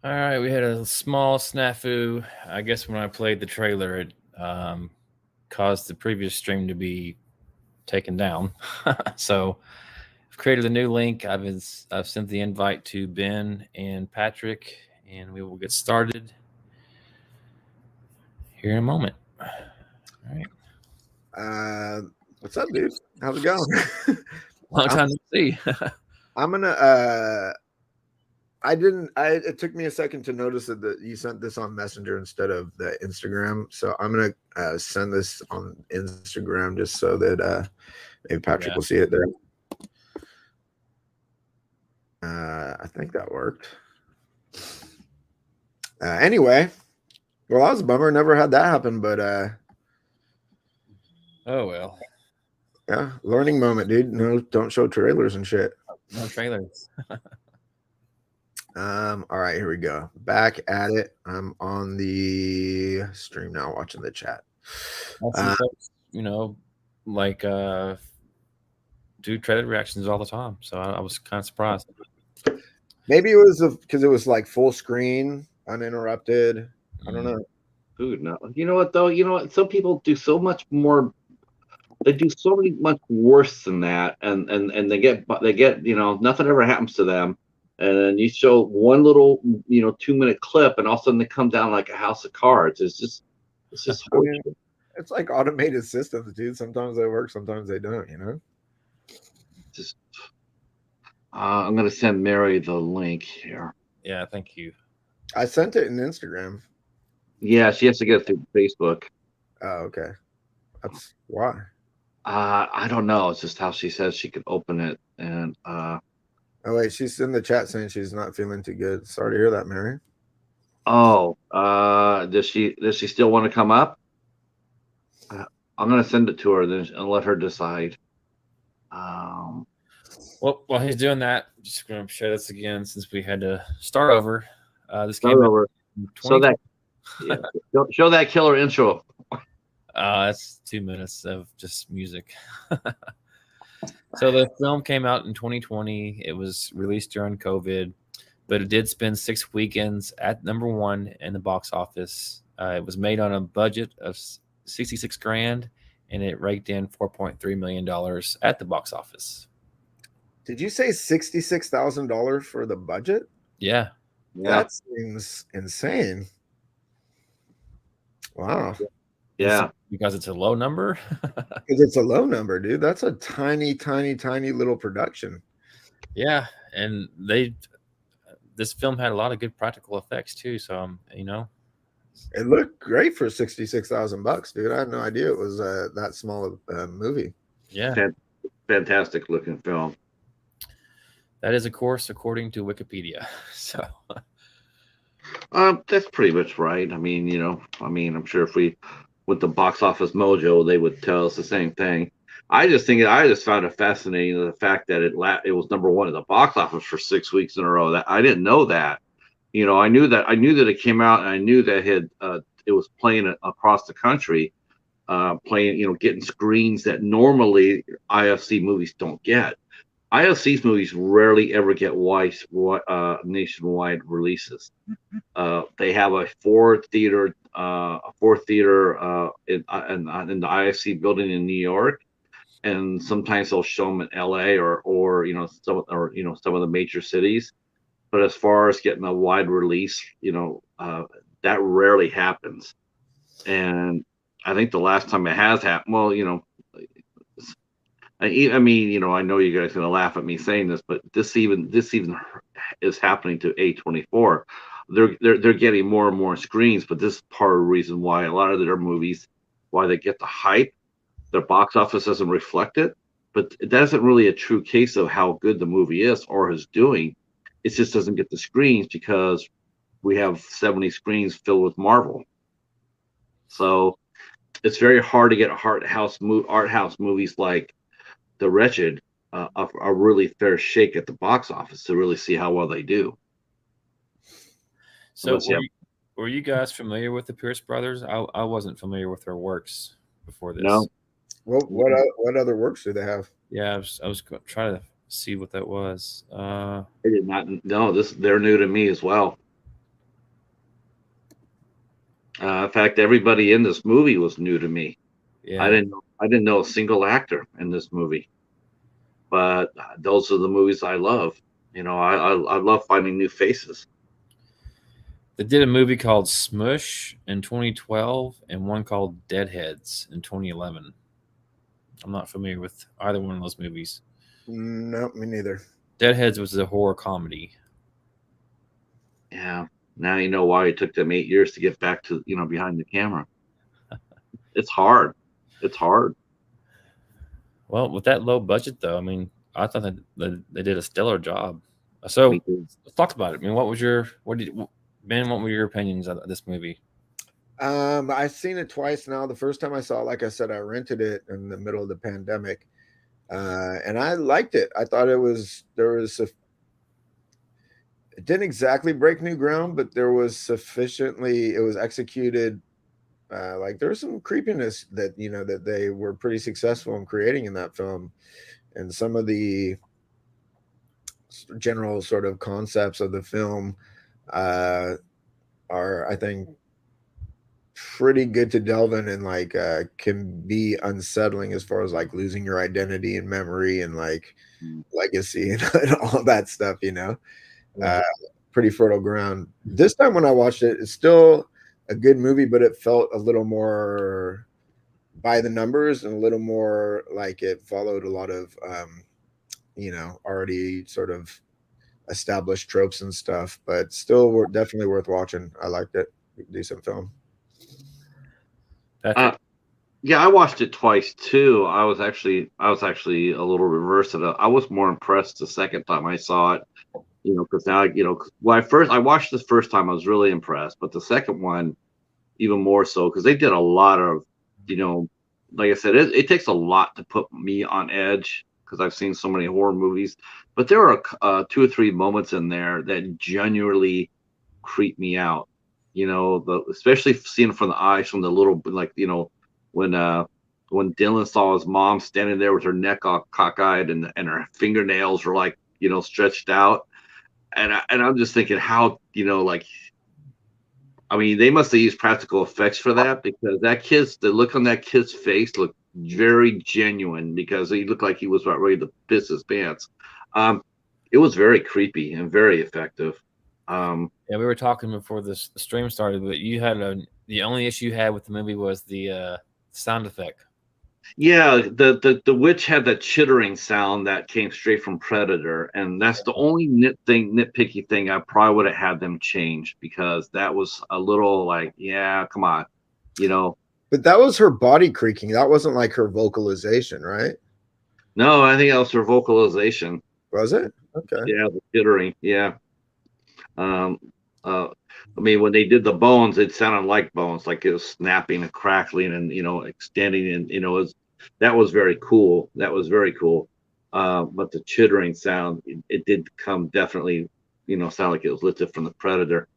All right, we had a small snafu. I guess when I played the trailer, it caused the previous stream to be taken down. So I've created a new link. I've sent the invite to Ben and Patrick, and we will get started here in a moment. All right. What's up, dude? How's it going? Long time no see. I'm gonna it took me a second to notice that you sent this on Messenger instead of the Instagram. So I'm gonna send this on Instagram just so that maybe Patrick will see it there. I think that worked. Anyway, well, that was a bummer. Never had that happen, but oh well. Yeah, learning moment, dude. No, don't show trailers and shit. No trailers. All right, here we go. Back at it. I'm on the stream now, watching the chat. Folks, like do trailer reactions all the time, so I was kind of surprised. Maybe it was because it was like full screen, uninterrupted. I don't know. Dude, no. You know what though? You know what? Some people do so much more. They do so much worse than that, and they get nothing ever happens to them, and then you show one little 2-minute clip, and all of a sudden they come down like a house of cards. It's just it's like automated systems, dude. Sometimes they work, sometimes they don't. Just I'm gonna send Mary the link here. Yeah, thank you. I sent it in Instagram. Yeah, she has to get it through Facebook. Oh, okay. That's why. I don't know. It's just how she says she could open it, and oh wait, she's in the chat saying she's not feeling too good. Sorry to hear that, Mary. Oh, does she still want to come up? I'm gonna send it to her then and let her decide. Well, while he's doing that, I'm just going to share this again since we had to start over. This start came over. So that show that killer intro. That's 2 minutes of just music. So the film came out in 2020. It was released during COVID, but it did spend 6 weekends at #1 in the box office. It was made on a budget of $66,000, and it raked in $4.3 million at the box office. Did you say $66,000 for the budget? Yeah. That seems insane. Wow. Yeah. Because it's a low number? Because it's a low number, dude. That's a tiny, tiny, tiny little production. Yeah. And this film had a lot of good practical effects too. So, it looked great for $66,000, dude. I had no idea it was that small a movie. Yeah. Fantastic looking film. That is, of course, according to Wikipedia. So that's pretty much right. I mean, I'm sure if we with the Box Office Mojo, they would tell us the same thing. I just found it fascinating the fact that it was #1 at the box office for 6 weeks in a row. That I didn't know that. I knew that it came out, and I knew that it was playing across the country, getting screens that normally IFC movies don't get. IFC's movies rarely ever get nationwide releases. They have a four theater in the IFC building in New York, and sometimes they'll show them in LA or some of the major cities. But as far as getting a wide release, that rarely happens. And I think the last time it has happened, I mean, I know you guys are gonna laugh at me saying this, but this even is happening to A24. They're getting more and more screens, but this is part of the reason why a lot of their movies, why they get the hype, their box office doesn't reflect it. But that isn't really a true case of how good the movie is or is doing. It just doesn't get the screens because we have 70 screens filled with Marvel. So it's very hard to get art house movies like The Wretched a really fair shake at the box office to really see how well they do. So were you guys familiar with the Pierce brothers? I wasn't familiar with their works before this. No. What other works do they have? Yeah, I was trying to see what that was. I did not know this. They're new to me as well. In fact, everybody in this movie was new to me. Yeah. I didn't know a single actor in this movie, but those are the movies I love. I love finding new faces. They did a movie called Smush in 2012 and one called Deadheads in 2011. I'm not familiar with either one of those movies. No, me neither. Deadheads was a horror comedy. Yeah. Now you know why it took them 8 years to get back to behind the camera. It's hard. It's hard. Well, with that low budget, though, I mean, I thought that they did a stellar job. So let's talk about it. I mean, what were your opinions of this movie? I've seen it twice now. The first time I saw it, like I said, I rented it in the middle of the pandemic, and I liked it. I thought it didn't exactly break new ground, but there was sufficiently. It was executed. Like there was some creepiness that they were pretty successful in creating in that film, and some of the general sort of concepts of the film are, I think, pretty good to delve in, and like can be unsettling as far as like losing your identity and memory and like legacy and all that stuff. Pretty fertile ground. This time when I watched it, it's still a good movie, but it felt a little more by the numbers and a little more like it followed a lot of already sort of established tropes and stuff, but still definitely worth watching. I liked it. Decent film. Yeah, I watched it twice too. I was actually a little reverse of it. I was more impressed the second time I saw it, because now, when I watched this first time, I was really impressed, but the second one, even more so, because they did a lot of, like I said, it takes a lot to put me on edge because I've seen so many horror movies, but there are 2 or 3 moments in there that genuinely creep me out. Especially seeing from the eyes from the little, like, when Dylan saw his mom standing there with her neck all cockeyed and her fingernails were like, stretched out. And I'm just thinking how, like, I mean, they must have used practical effects for that, because the look on that kid's face looked very genuine, because he looked like he was about ready to piss his pants. It was very creepy and very effective. Yeah, we were talking before the stream started, but you had the only issue you had with the movie was the sound effect. Yeah, the witch had that chittering sound that came straight from Predator, and that's the only nitpicky thing I probably would have had them change, because that was a little like, yeah, come on, But that was her body creaking. That wasn't like her vocalization, right? No, I think that was her vocalization. Was it? Okay. Yeah, the chittering. Yeah. I mean, when they did the bones, it sounded like bones, like it was snapping and crackling and extending, and that was very cool. That was very cool. But the chittering sound, it did come definitely, sound like it was lifted from the Predator.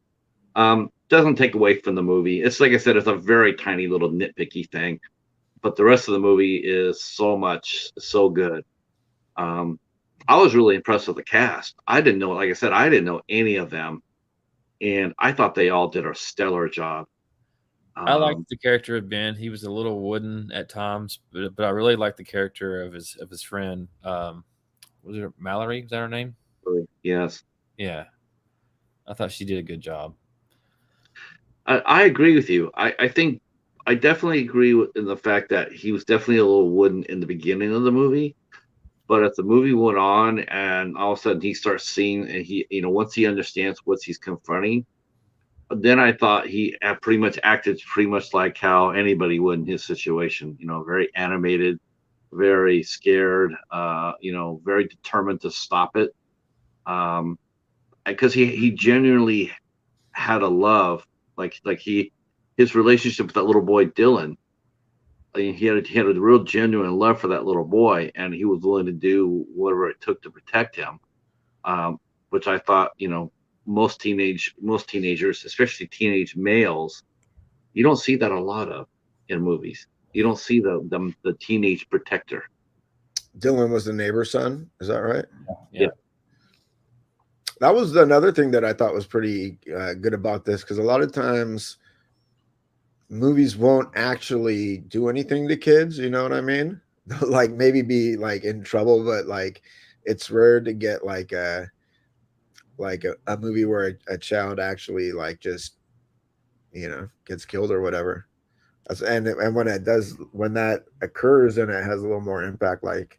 Doesn't take away from the movie. It's like I said, it's a very tiny little nitpicky thing, but the rest of the movie is so good. I was really impressed with the cast. I didn't know, like I said, I didn't know any of them, and I thought they all did a stellar job. I liked the character of Ben. He was a little wooden at times, but I really liked the character of his friend. Was it Mallory? Was that her name? Yes. Yeah, I thought she did a good job. I agree with you. I think I definitely agree in the fact that he was definitely a little wooden in the beginning of the movie. But as the movie went on, and all of a sudden he starts seeing, and he, once he understands what he's confronting, then I thought he pretty much acted pretty much like how anybody would in his situation. Very animated, very scared. Very determined to stop it. Because he genuinely had a love, like his relationship with that little boy Dylan. I mean, he had a real genuine love for that little boy, and he was willing to do whatever it took to protect him. Which I thought, most teenagers, especially teenage males, you don't see that a lot of in movies. You don't see the teenage protector. Dylan was the neighbor's son. Is that right? Yeah. That was another thing that I thought was pretty good about this, because a lot of times movies won't actually do anything to kids. You know what I mean? Like maybe be like in trouble, but like it's rare to get like a movie where a child actually like just gets killed or whatever. And when it does, when that occurs, and it has a little more impact, like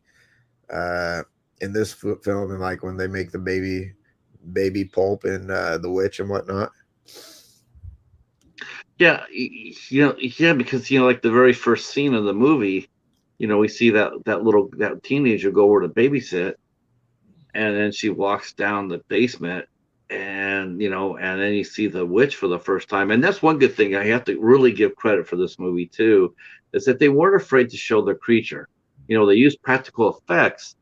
uh in this film, and like when they make the baby pulp and the witch and whatnot. Yeah, yeah, because like the very first scene of the movie, we see that teenager go over to babysit, and then she walks down the basement, and then you see the witch for the first time. And that's one good thing I have to really give credit for this movie too, is that they weren't afraid to show the creature. They used practical effects,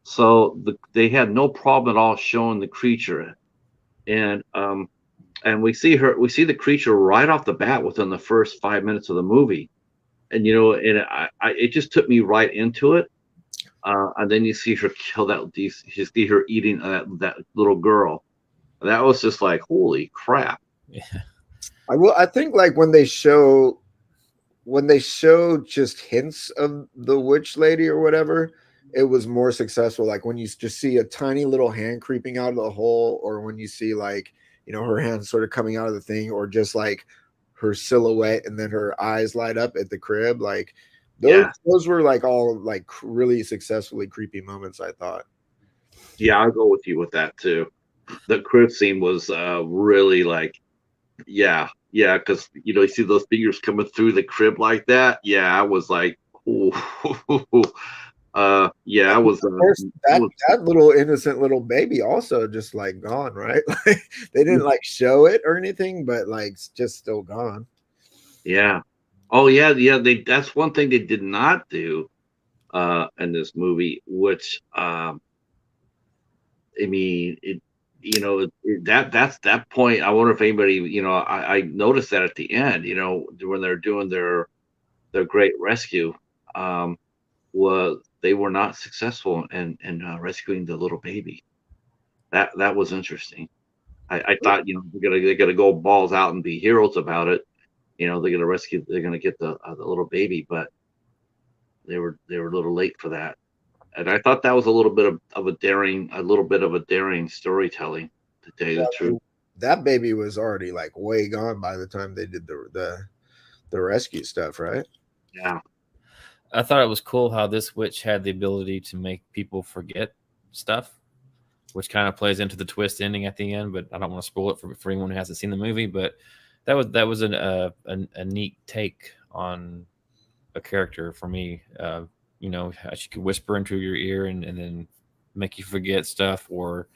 so they had no problem at all showing the creature. And we see the creature right off the bat within the first 5 minutes of the movie. And it just took me right into it. And then you see her kill you see her eating that little girl. That was just like, holy crap. Yeah. I think like when they show just hints of the witch lady or whatever, it was more successful. Like when you just see a tiny little hand creeping out of the hole, or when you see like, her hand sort of coming out of the thing, or just like her silhouette and then her eyes light up at the crib. Like those Yeah. those were like all like really successfully creepy moments, I thought. Yeah, I'll go with you with that too. The crib scene was really like, yeah, because you see those figures coming through the crib like that. Yeah, I was like, ooh, yeah, I was, Of course, I that was, that little innocent little baby also just like gone, right? Like they didn't like show it or anything, but like it's just still gone. yeah. Oh yeah. That's one thing they did not do in this movie, which I mean, that's that point. I wonder if anybody, I noticed that at the end, when they're doing their great rescue, um, was they were not successful in rescuing the little baby. That was interesting. I thought, they're gonna go balls out and be heroes about it. They're gonna get the little baby, but they were a little late for that. And I thought that was a little bit of a daring storytelling, to tell you Well, the I truth. mean, that baby was already like way gone by the time they did the rescue stuff, right? Yeah, I thought it was cool how this witch had the ability to make people forget stuff, which kind of plays into the twist ending at the end. But I don't want to spoil it for anyone who hasn't seen the movie. But that was a neat take on a character for me. How she could whisper into your ear and then make you forget stuff, or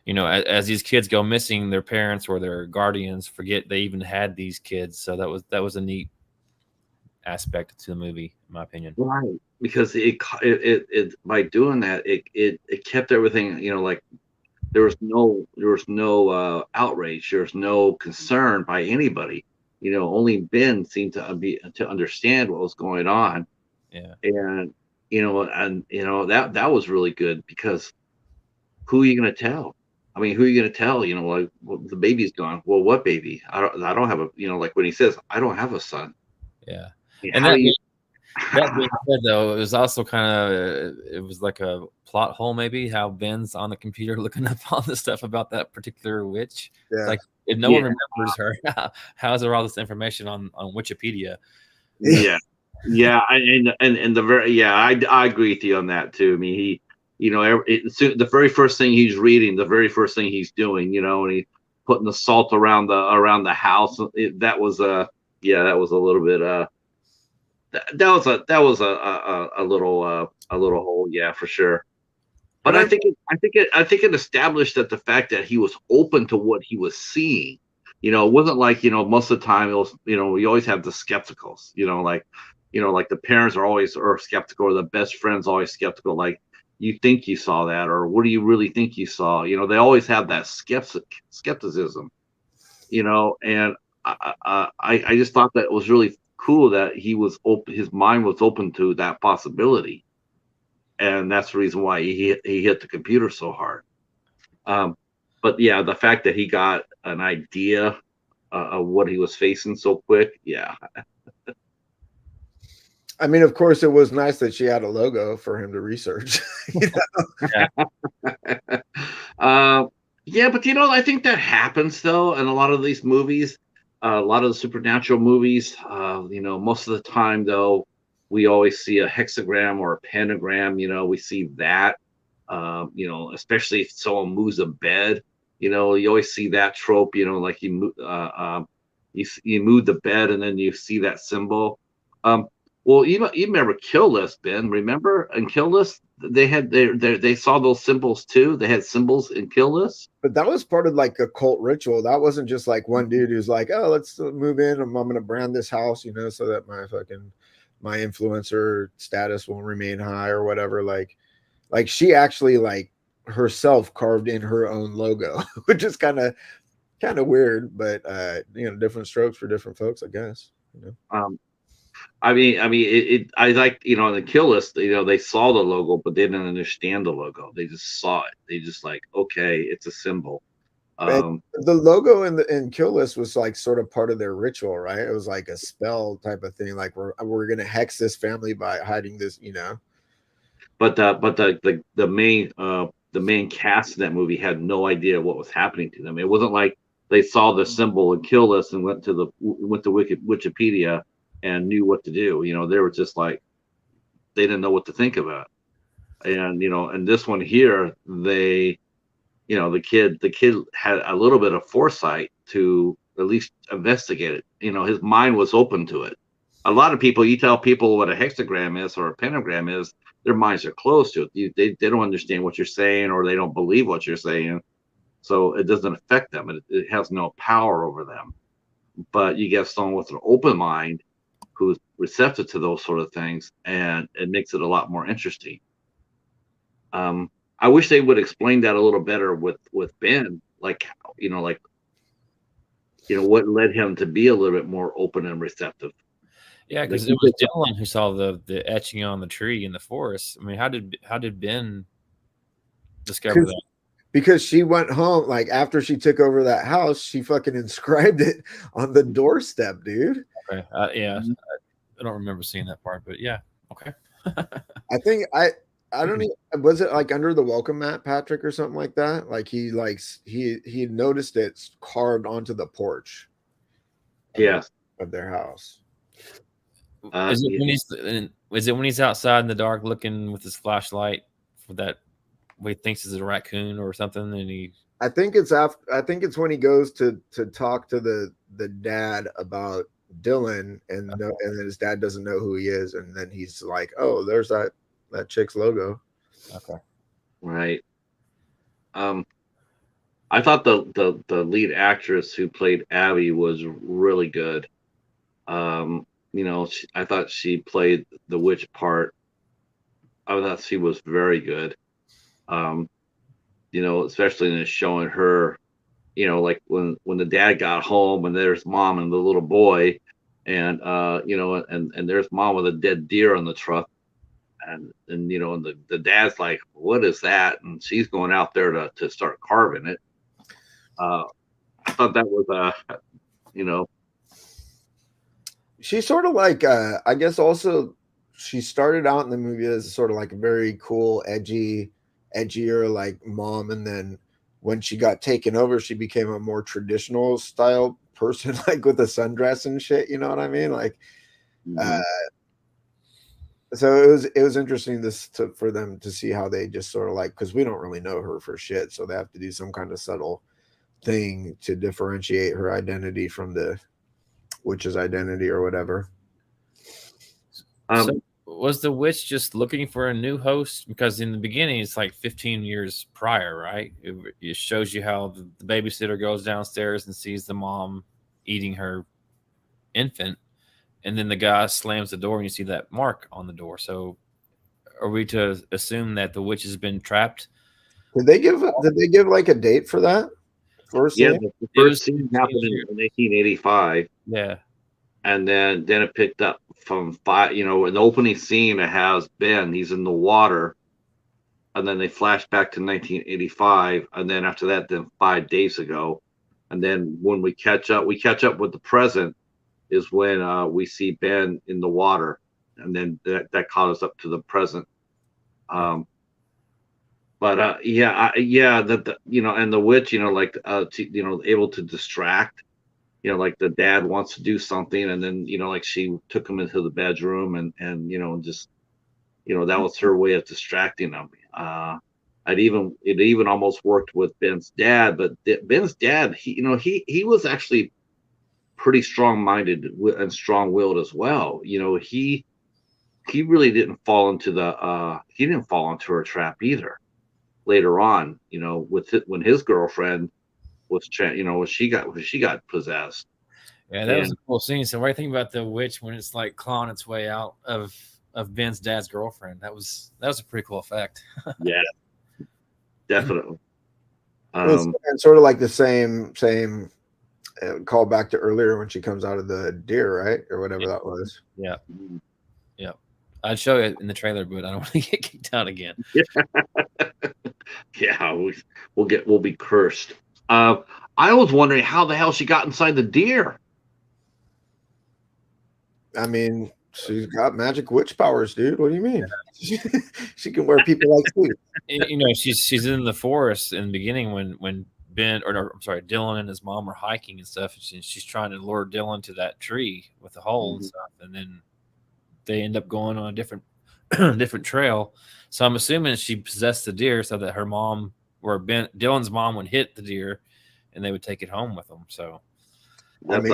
as these kids go missing, their parents or their guardians forget they even had these kids. So that was a neat aspect to the movie, in my opinion. right. Because it by doing that, it kept everything, like there was no outrage, there was no concern by anybody. Only Ben seemed to understand what was going on. Yeah. And that was really good, because who are you going to tell? I mean, who are you going to tell? Like, well, the baby's gone. Well, what baby? I don't have a, like when he says, I don't have a son. Yeah. I mean, And how do you? that being said, though, it was also kind of it was like a plot hole, maybe how Ben's on the computer looking up all the stuff about that particular witch. It's Yeah. like if no one Yeah, remembers her, how is there all this information on Wikipedia? Yeah. yeah, yeah. And the very, yeah, I agree with you on that too. I mean, the very first thing he's reading, the very first thing he's doing, and he putting the salt around the house. That was yeah, that was a little bit that was a little hole, yeah, for sure. But And I I think mean, it established that the fact that he was open to what he was seeing, it wasn't like, most of the time it was, we always have the skepticals, like the parents are skeptical, or the best friends always skeptical, like, you think you saw that, or what do you really think you saw? They always have that skepticism, and I just thought that it was really cool that he was open, his mind was open to that possibility, and that's the reason why he hit the computer so hard. Um, but yeah, the fact that he got an idea of what he was facing so quick. Yeah. I mean, of course, it was nice that she had a logo for him to research. You know? uh, yeah, but I think that happens though in a lot of these movies, a lot of the supernatural movies. Most of the time though, we always see a hexagram or a pentagram. We see that. Especially if someone moves a bed. You always see that trope. Like you move the bed and then you see that symbol. Well, you remember Kill List, Ben? Remember in Kill List they saw those symbols too. They had symbols in Kill List. But that was part of like a cult ritual. That wasn't just like one dude who's like, oh, let's move in. I'm gonna brand this house, so that my influencer status will remain high or whatever. Like she actually like herself carved in her own logo, which is kind of weird, but different strokes for different folks, I guess. I mean, I like, in the Kill List, they saw the logo, but they didn't understand the logo. They just saw it. They just like, okay, it's a symbol. The logo in Kill List was like sort of part of their ritual, right? It was like a spell type of thing. Like we're gonna hex this family by hiding this, But the main cast in that movie had no idea what was happening to them. It wasn't like they saw the symbol in Kill List and went to Wikipedia and knew what to do. They were just like, they didn't know what to think about. And and this one here, the kid had a little bit of foresight to at least investigate it. His mind was open to it. A lot of people, you tell people what a hexagram is or a pentagram is, their minds are closed to it. They don't understand what you're saying, or they don't believe what you're saying. So it doesn't affect them. It has no power over them. But you get someone with an open mind who's receptive to those sort of things, and it makes it a lot more interesting. I wish they would explain that a little better with Ben, like what led him to be a little bit more open and receptive. Yeah, because it was Dylan who saw the etching on the tree in the forest. I mean, how did Ben discover that? Because she went home, like after she took over that house, she fucking inscribed it on the doorstep, dude. Okay, yeah, I don't remember seeing that part, but yeah, okay. I think I don't even, was it like under the welcome mat, Patrick, or something like that? Like he noticed it carved onto the porch. Yes, of their house. Is it when he's outside in the dark looking with his flashlight for that what he thinks is a raccoon or something, and I think it's when he goes to talk to the dad about Dylan, and then his dad doesn't know who he is, and then he's like, oh, there's that chick's logo. Okay. Right. I thought the lead actress who played Abby was really good. I thought she played the witch part. I thought she was very good. Especially in showing her, like when the dad got home and there's mom and the little boy, and and there's mom with a dead deer on the truck, and the dad's like, what is that? And she's going out there to start carving it. I thought that was she's sort of like I guess also she started out in the movie as sort of like a very cool, edgier like mom, and then when she got taken over, she became a more traditional style person, like with a sundress and shit. You know what I mean? Like, so it was interesting for them to see how they just sort of like, because we don't really know her for shit, so they have to do some kind of subtle thing to differentiate her identity from the witch's identity or whatever. So was the witch just looking for a new host? Because in the beginning, it's like 15 years prior, right? It shows you how the babysitter goes downstairs and sees the mom eating her infant, and then the guy slams the door and you see that mark on the door. So are we to assume that the witch has been trapped? Did they give like a date for that? The first scene happened in 1985. Yeah. And then it picked up from five, in the opening scene, it has Ben, he's in the water. And then they flash back to 1985. And then after that, then 5 days ago, And then when we catch up with the present is when we see Ben in the water, and then that caught us up to the present. But yeah, that and the witch, like able to distract, like the dad wants to do something, and then like she took him into the bedroom, and just that was her way of distracting him. It even almost worked with Ben's dad, but Ben's dad, he was actually pretty strong-minded and strong-willed as well. He really didn't fall into her trap either. Later on, when his girlfriend when she got possessed. Yeah, that was a cool scene. So what do you think about the witch when it's like clawing its way out of Ben's dad's girlfriend? That was a pretty cool effect. Yeah, definitely. It's sort of like the same call back to earlier when she comes out of the deer, right, or whatever that was. Yeah, yeah. I'd show it in the trailer, but I don't want to get kicked out again. Yeah, we'll be cursed. I was wondering how the hell she got inside the deer. I mean, she's got magic witch powers, dude. What do you mean? She can wear people like suits. She's in the forest in the beginning when Dylan and his mom are hiking and stuff. And she's trying to lure Dylan to that tree with the hole and stuff, and then they end up going on a different trail. So I'm assuming she possessed the deer so that her mom or Dylan's mom would hit the deer, and they would take it home with them. So that's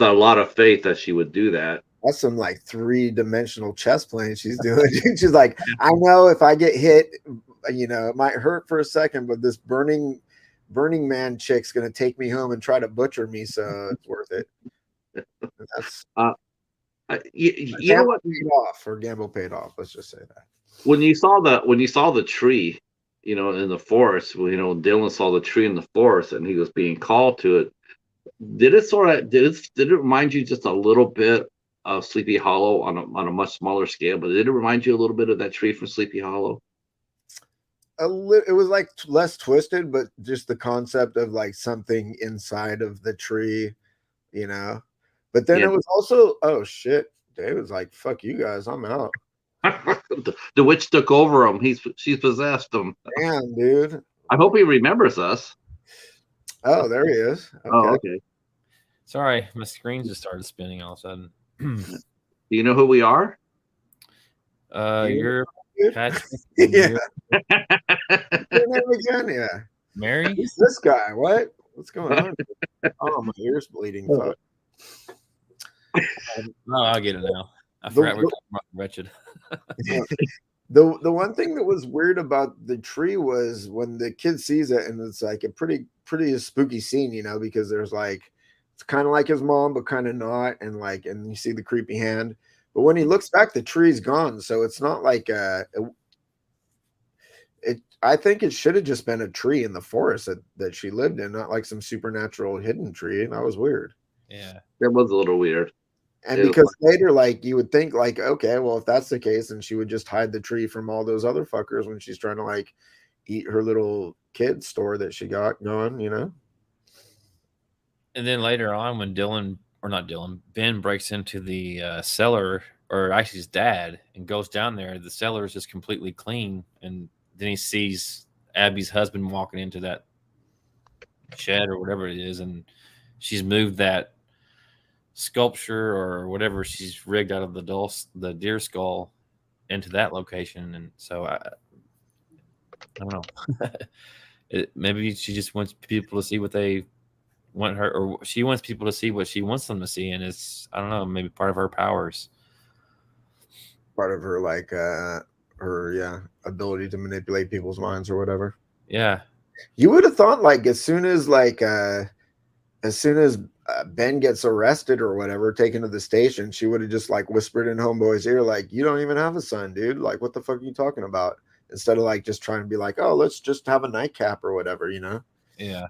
a lot of faith that she would do that. That's some like 3-dimensional chess playing she's doing. She's like, I know if I get hit, it might hurt for a second, but this Burning Man chick's gonna take me home and try to butcher me, so it's worth it. That's you know what? Paid off, or gamble paid off. Let's just say that. When you saw the tree, in the forest, Dylan saw the tree in the forest, and he was being called to it. Did it remind you just a little bit of Sleepy Hollow on a much smaller scale? But did it remind you a little bit of that tree from Sleepy Hollow? It was like less twisted, but just the concept of like something inside of the tree, But then it was also, oh shit, David's like, fuck you guys, I'm out. The witch took over him. She's possessed him. Damn, dude. I hope he remembers us. Oh, there he is. Okay. Oh, okay. Sorry, my screen just started spinning all of a sudden. Do you know who we are? You're Patrick. Yeah. Your name again? Yeah. Mary? Who's this guy? What's going on? Oh, my ear's bleeding. Fuck. No, I'll get it now. I forgot we're talking about Wretched. The one thing that was weird about the tree was when the kid sees it, and it's like a pretty spooky scene, because there's like, it's kind of like his mom, but kind of not, and you see the creepy hand. But when he looks back, the tree's gone, so it's not like I think it should have just been a tree in the forest that she lived in, not like some supernatural hidden tree. That was weird. Yeah, that was a little weird. And because later, like, you would think, like, okay, well, if that's the case, then she would just hide the tree from all those other fuckers when she's trying to, like, eat her little kid store that she got going, And then later on, when Ben breaks into the cellar, or actually his dad, and goes down there, the cellar is just completely clean. And then he sees Abby's husband walking into that shed or whatever it is, and she's moved that sculpture or whatever she's rigged out of the deer skull into that location. And so I don't know. Maybe she just wants people to see what they want her, or she wants people to see what she wants them to see, and it's, I don't know, maybe part of her powers, part of her, like, her ability to manipulate people's minds or whatever. Yeah, you would have thought, like, as soon as Ben gets arrested or whatever, taken to the station, she would have just, like, whispered in homeboy's ear, like, you don't even have a son, dude. Like, what the fuck are you talking about? Instead of, like, just trying to be like, oh, let's just have a nightcap or whatever, Yeah.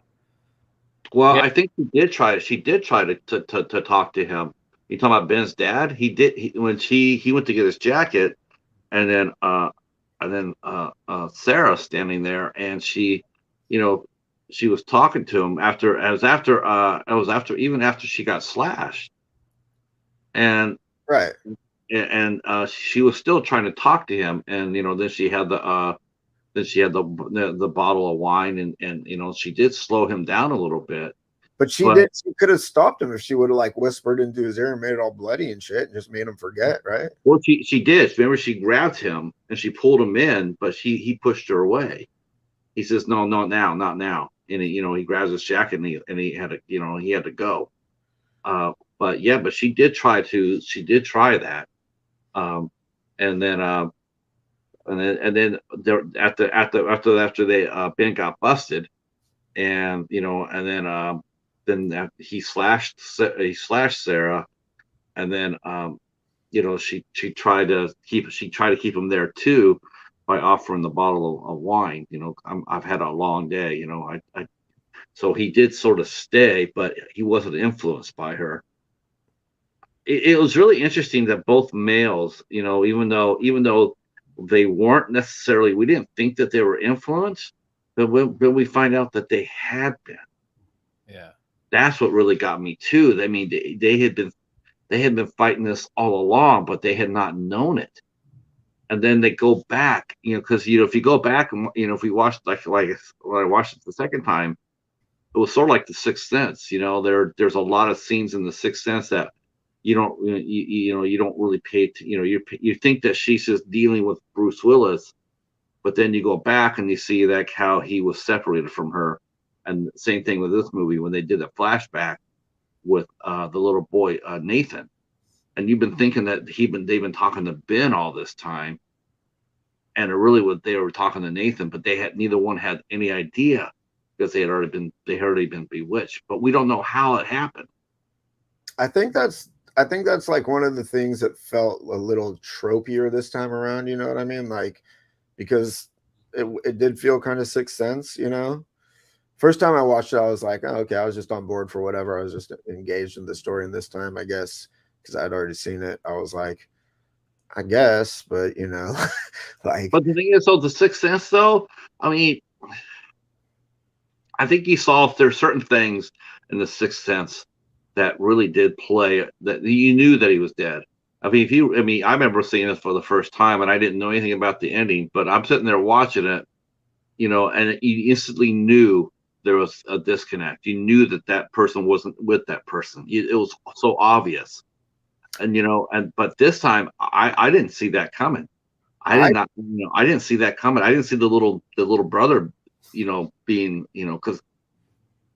Well, yeah. I think she did try to talk to him. You talking about Ben's dad? When he went to get his jacket, and then Sarah standing there, and she, she was talking to him after even after she got slashed, and Right. she was still trying to talk to him, and then she had the bottle of wine, and she did slow him down a little bit. But she But did. She could have stopped him if she would have like whispered into his ear and made it all bloody and shit, and just made him forget. Right. well, she did. Remember, she grabbed him and she pulled him in, but he pushed her away. He says, "No, not now, not now." And he grabs his jacket and he had to he had to go. But yeah, but she did try that. Um, and then there after they Ben got busted, and then he slashed Sarah, and then she tried to keep him there too by offering the bottle of wine. I've had a long day. So he did sort of stay, but he wasn't influenced by her. It was really interesting that both males, even though they weren't necessarily, we didn't think that they were influenced, but when we find out that they had been, Yeah. that's what really got me too. I mean, they had been fighting this all along, but they had not known it. And then they go back, because if you go back and if we watched like when I watched it the second time, it was sort of like The Sixth Sense. There's a lot of scenes in The Sixth Sense that you don't really pay you think that she's just dealing with Bruce Willis, but then you go back and you see that how he was separated from her. And same thing with this movie when they did a flashback with the little boy Nathan, and you've been thinking that they've been talking to Ben all this time, and they were talking to Nathan, but neither one had any idea because they had already been bewitched, but we don't know how it happened. I think that's like one of the things that felt a little tropier this time around. You know what I mean? Like, because it did feel kind of Sixth Sense. First time I watched it, I was like, oh, okay, I was just on board for whatever. I was just engaged in the story. And this time, I guess, because I'd already seen it, I was like, I guess, but like. But the thing is, so The Sixth Sense, though, I mean, I think there's certain things in The Sixth Sense that really did play, that you knew that he was dead. I mean, I remember seeing this for the first time and I didn't know anything about the ending, but I'm sitting there watching it, and you instantly knew there was a disconnect. You knew that person wasn't with that person. It was so obvious. And but this time I didn't see that coming. I didn't see that coming. I didn't see the little brother, being, because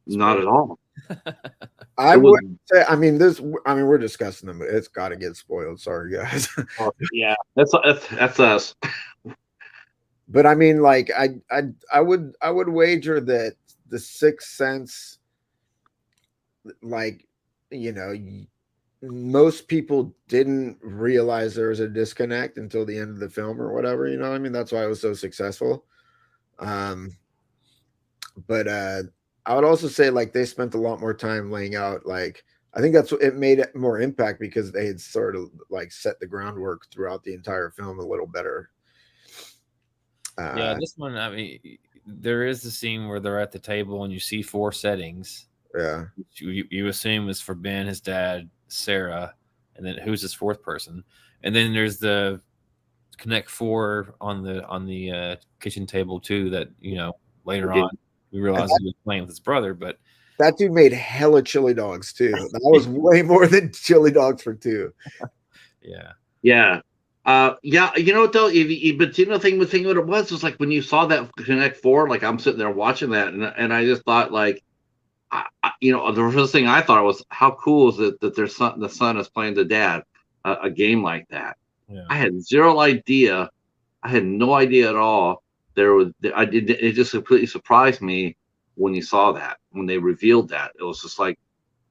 not at all. I would say, I mean, we're discussing them, but it's got to get spoiled. Sorry, guys. Yeah, that's us. But I mean, like, I would wager that The Sixth Sense, like, most people didn't realize there was a disconnect until the end of the film or whatever. You know what I mean? That's why it was so successful. But I would also say, like, they spent a lot more time laying out, like, I think that's what it made it more impact because they had sort of like set the groundwork throughout the entire film a little better. Yeah, this one, I mean, there is the scene where they're at the table and you see 4 settings. Yeah. You assume is for Ben, his dad, Sarah, and then who's his 4th person. And then there's the Connect 4 on the kitchen table too that, later on we realized he was playing with his brother, but that dude made hella chili dogs too. That was way more than chili dogs for 2. Yeah. Yeah. Yeah, you know what though? But the thing what it was like when you saw that Connect 4, like I'm sitting there watching that, and I just thought, like, the first thing I thought was, how cool is it that the son is playing the dad a game like that? Yeah. I had zero idea. I had no idea at all. It just completely surprised me when they revealed that. It was just like,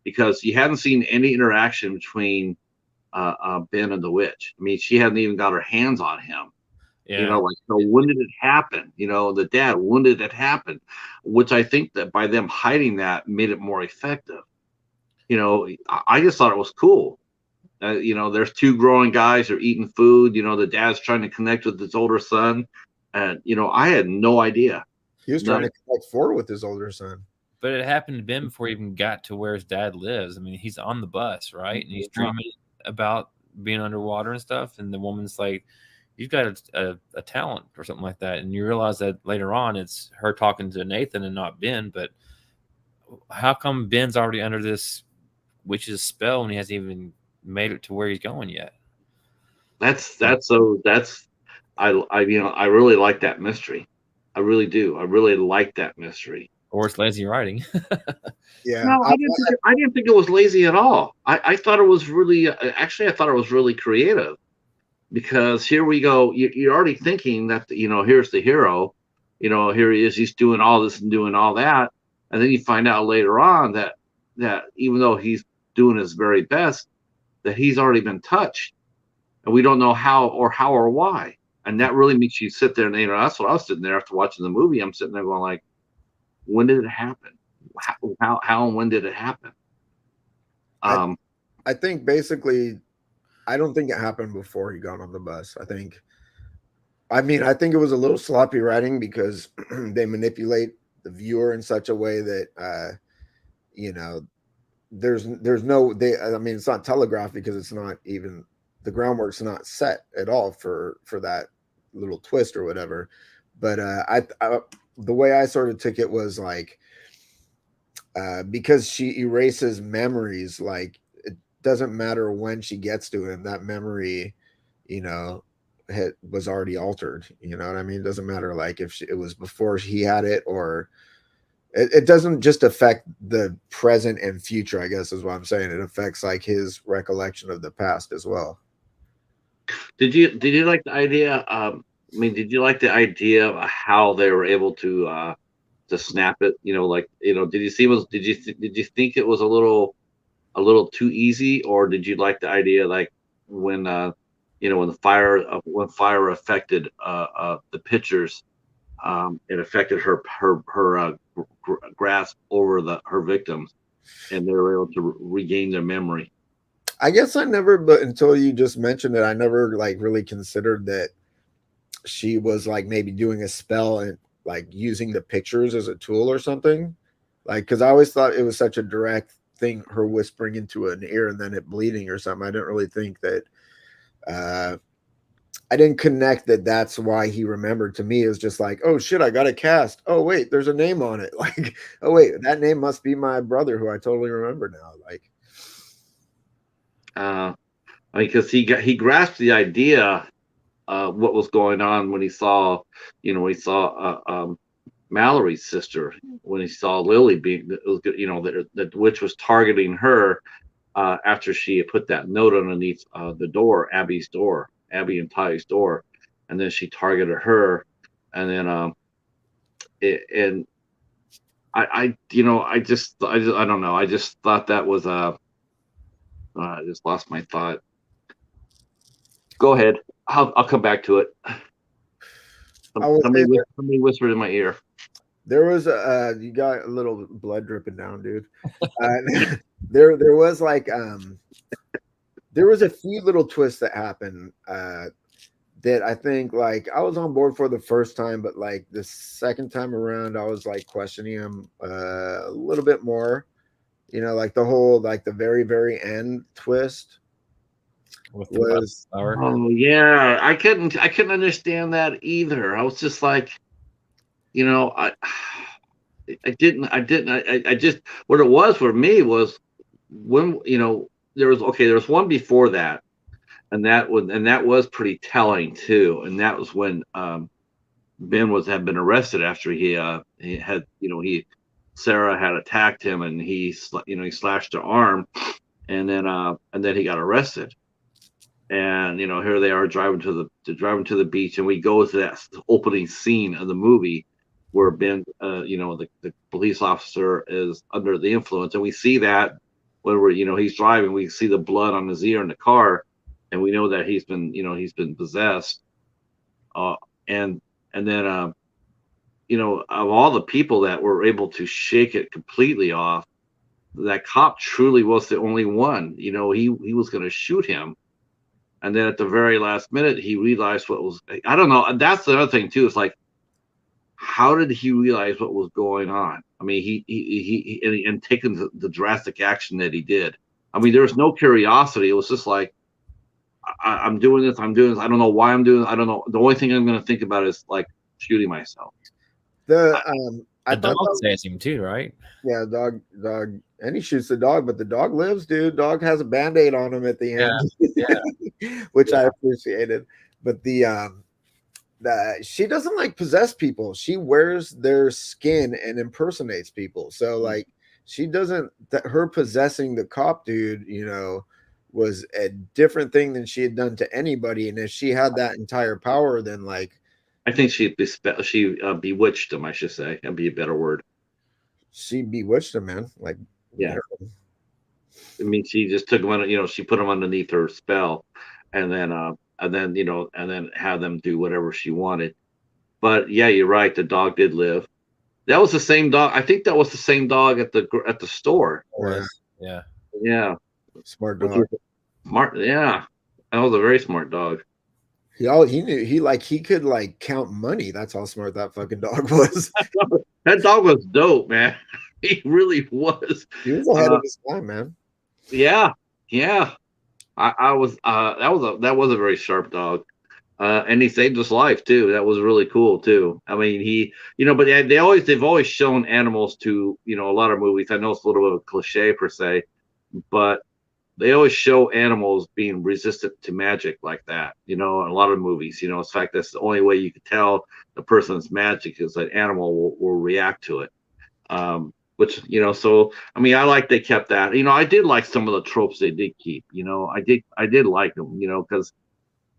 because you hadn't seen any interaction between Ben and the witch. I mean, she hadn't even got her hands on him. Yeah. Like, so when did it happen? The dad, when did it happen? Which I think that by them hiding that made it more effective. I just thought it was cool. There's 2 growing guys, they're eating food. The dad's trying to connect with his older son. And, I had no idea. He was trying to connect 4 with his older son. But it happened to Ben before he even got to where his dad lives. I mean, he's on the bus, right? And he's dreaming about being underwater and stuff. And the woman's like, "You've got a talent," or something like that. And you realize that later on, it's her talking to Nathan and not Ben. But how come Ben's already under this witch's spell and he hasn't even made it to where he's going yet? I really like that mystery. I really do. I really like that mystery. Or it's lazy writing. Yeah. No, I didn't think it was lazy at all. I thought it was really, actually, I thought it was really creative, because here we go. You're already thinking that, here's the hero, here he is, he's doing all this and doing all that. And then you find out later on that even though he's doing his very best, that he's already been touched, and we don't know how or why. And that really makes you sit there, and that's what I was sitting there after watching the movie. I'm sitting there going like, when did it happen? How and when did it happen? I think basically, I don't think it happened before he got on the bus. I think it was a little sloppy writing, because they manipulate the viewer in such a way that, there's no, it's not telegraphed, because it's not even, the groundwork's not set at all for that little twist or whatever. But the way I sort of took it was like, because she erases memories, like it doesn't matter when she gets to him, that memory, was already altered. You know what I mean? It doesn't matter like if it was before he had it, or it doesn't just affect the present and future, I guess is what I'm saying. It affects like his recollection of the past as well. Did you like the idea? Did you like the idea of how they were able to snap it? Did you think it was a little too easy, or did you like the idea, like when when fire affected the pictures, it affected her grasp over her victims, and they were able to regain their memory? I guess but until you just mentioned it, I never like really considered that she was like maybe doing a spell and like using the pictures as a tool or something. Like, because I always thought it was such a direct thing, her whispering into an ear and then it bleeding or something. I didn't really think that, I didn't connect that that's why he remembered. To me, it was just like, oh shit, I got a cast. Oh wait, there's a name on it. Like, oh wait, that name must be my brother, who I totally remember now. Like, because he grasped the idea what was going on when he saw Mallory's sister, when he saw Lily being, the witch was targeting her after she had put that note underneath the door, Abby and Ty's door, and then she targeted her, and then I don't know, I just thought that was I just lost my thought. Go ahead. I'll come back to it. Somebody whispered in my ear. There was you got a little blood dripping down, dude. There was like there was a few little twists that happened that I think, like, I was on board for the first time, but like the second time around, I was like questioning him a little bit more. Like the whole, like the very, very end twist was. Oh yeah, I couldn't understand that either. I was just like, I just, what it was for me was when, there was one before that, and that was pretty telling too, and that was when Ben had been arrested after he had, Sarah had attacked him, and he slashed her arm, and then he got arrested. And here they are driving to the beach, and we go to that opening scene of the movie where Ben, the police officer is under the influence, and we see that when he's driving, we see the blood on his ear in the car, and we know that he's been possessed. And then of all the people that were able to shake it completely off, that cop truly was the only one. He was going to shoot him. And then at the very last minute, he realized what was, I don't know. And that's the other thing too. It's like, how did he realize what was going on? I mean, and taking the drastic action that he did. I mean, there was no curiosity. It was just like, I'm doing this. I'm doing this. I don't know why I'm doing this. I don't know. The only thing I'm going to think about is like shooting myself. The I dog saves him too, right? Yeah, dog, and he shoots the dog, but the dog lives, dude. Dog has a band-aid on him at the end, which I appreciated. But she doesn't like possess people. She wears their skin and impersonates people. So like she doesn't her possessing the cop dude, was a different thing than she had done to anybody. And if she had that entire power, then like I think she bewitched him, I should say. That'd be a better word. She bewitched him, man. Like, yeah. I mean, she just took him on, she put him underneath her spell, and then have them do whatever she wanted. But yeah, you're right. The dog did live. That was the same dog. I think that was the same dog at the store. Yeah. Smart dog. Smart. Yeah, that was a very smart dog. He knew he could like count money. That's how smart that fucking dog was. That dog was dope, man. He really was. He was ahead of his time, man. Yeah. I was that was a very sharp dog. And he saved his life too. That was really cool too. I mean, but they've always shown animals to, a lot of movies. I know it's a little bit of a cliche per se, but they always show animals being resistant to magic like that, in a lot of movies. In fact, that's the only way you could tell the person's magic is that animal will react to it. Which, so, I mean, I like they kept that. I did like some of the tropes they did keep. I did like them, because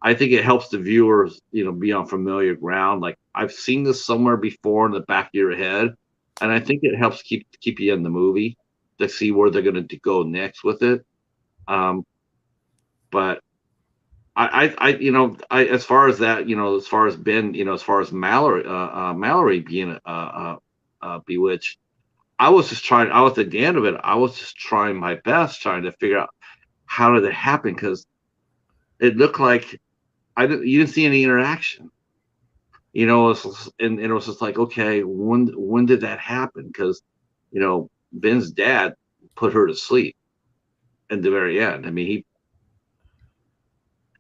I think it helps the viewers, be on familiar ground. Like, I've seen this somewhere before in the back of your head, and I think it helps keep you in the movie to see where they're going to go next with it. But I as far as that, as far as Ben, as far as Mallory being bewitched, I was at the end of it. I was just trying my best, trying to figure out how did it happen, because it looked like you didn't see any interaction. It was just like, okay, when did that happen? Because Ben's dad put her to sleep at the very end. I mean,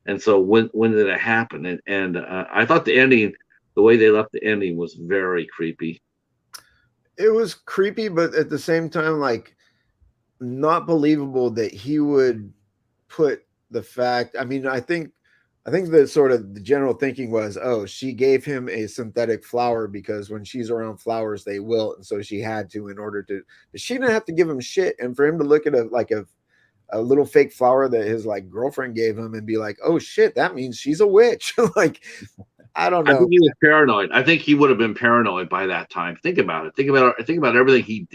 and so when did it happen? And I thought the way they left the ending was very creepy. It was creepy, but at the same time, like, not believable that he would put the fact. I mean, I think the sort of the general thinking was, oh, she gave him a synthetic flower because when she's around flowers, they wilt, and so she had to in order to. She didn't have to give him shit, and for him to look at a little fake flower that his like girlfriend gave him and be like, oh shit, that means she's a witch. Like, I don't know. I think he was paranoid. I think he would have been paranoid by that time. Think about it. Think about everything he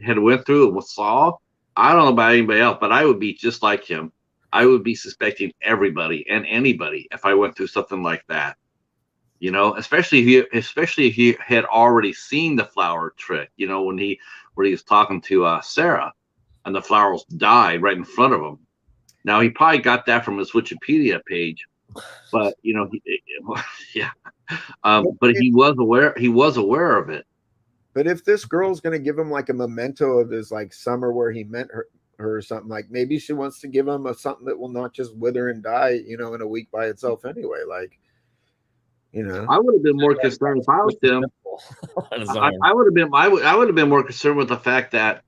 had went through and saw. I don't know about anybody else, but I would be just like him. I would be suspecting everybody and anybody if I went through something like that. Especially if he had already seen the flower trick. When he was talking to Sarah, and the flowers died right in front of him. Now he probably got that from his Wikipedia page, but yeah. But he was aware. He was aware of it. But if this girl's going to give him like a memento of his like summer where he met her or something, like maybe she wants to give him something that will not just wither and die, in a week by itself anyway. Like, I would have been more concerned if I was him. I would have been more concerned with the fact that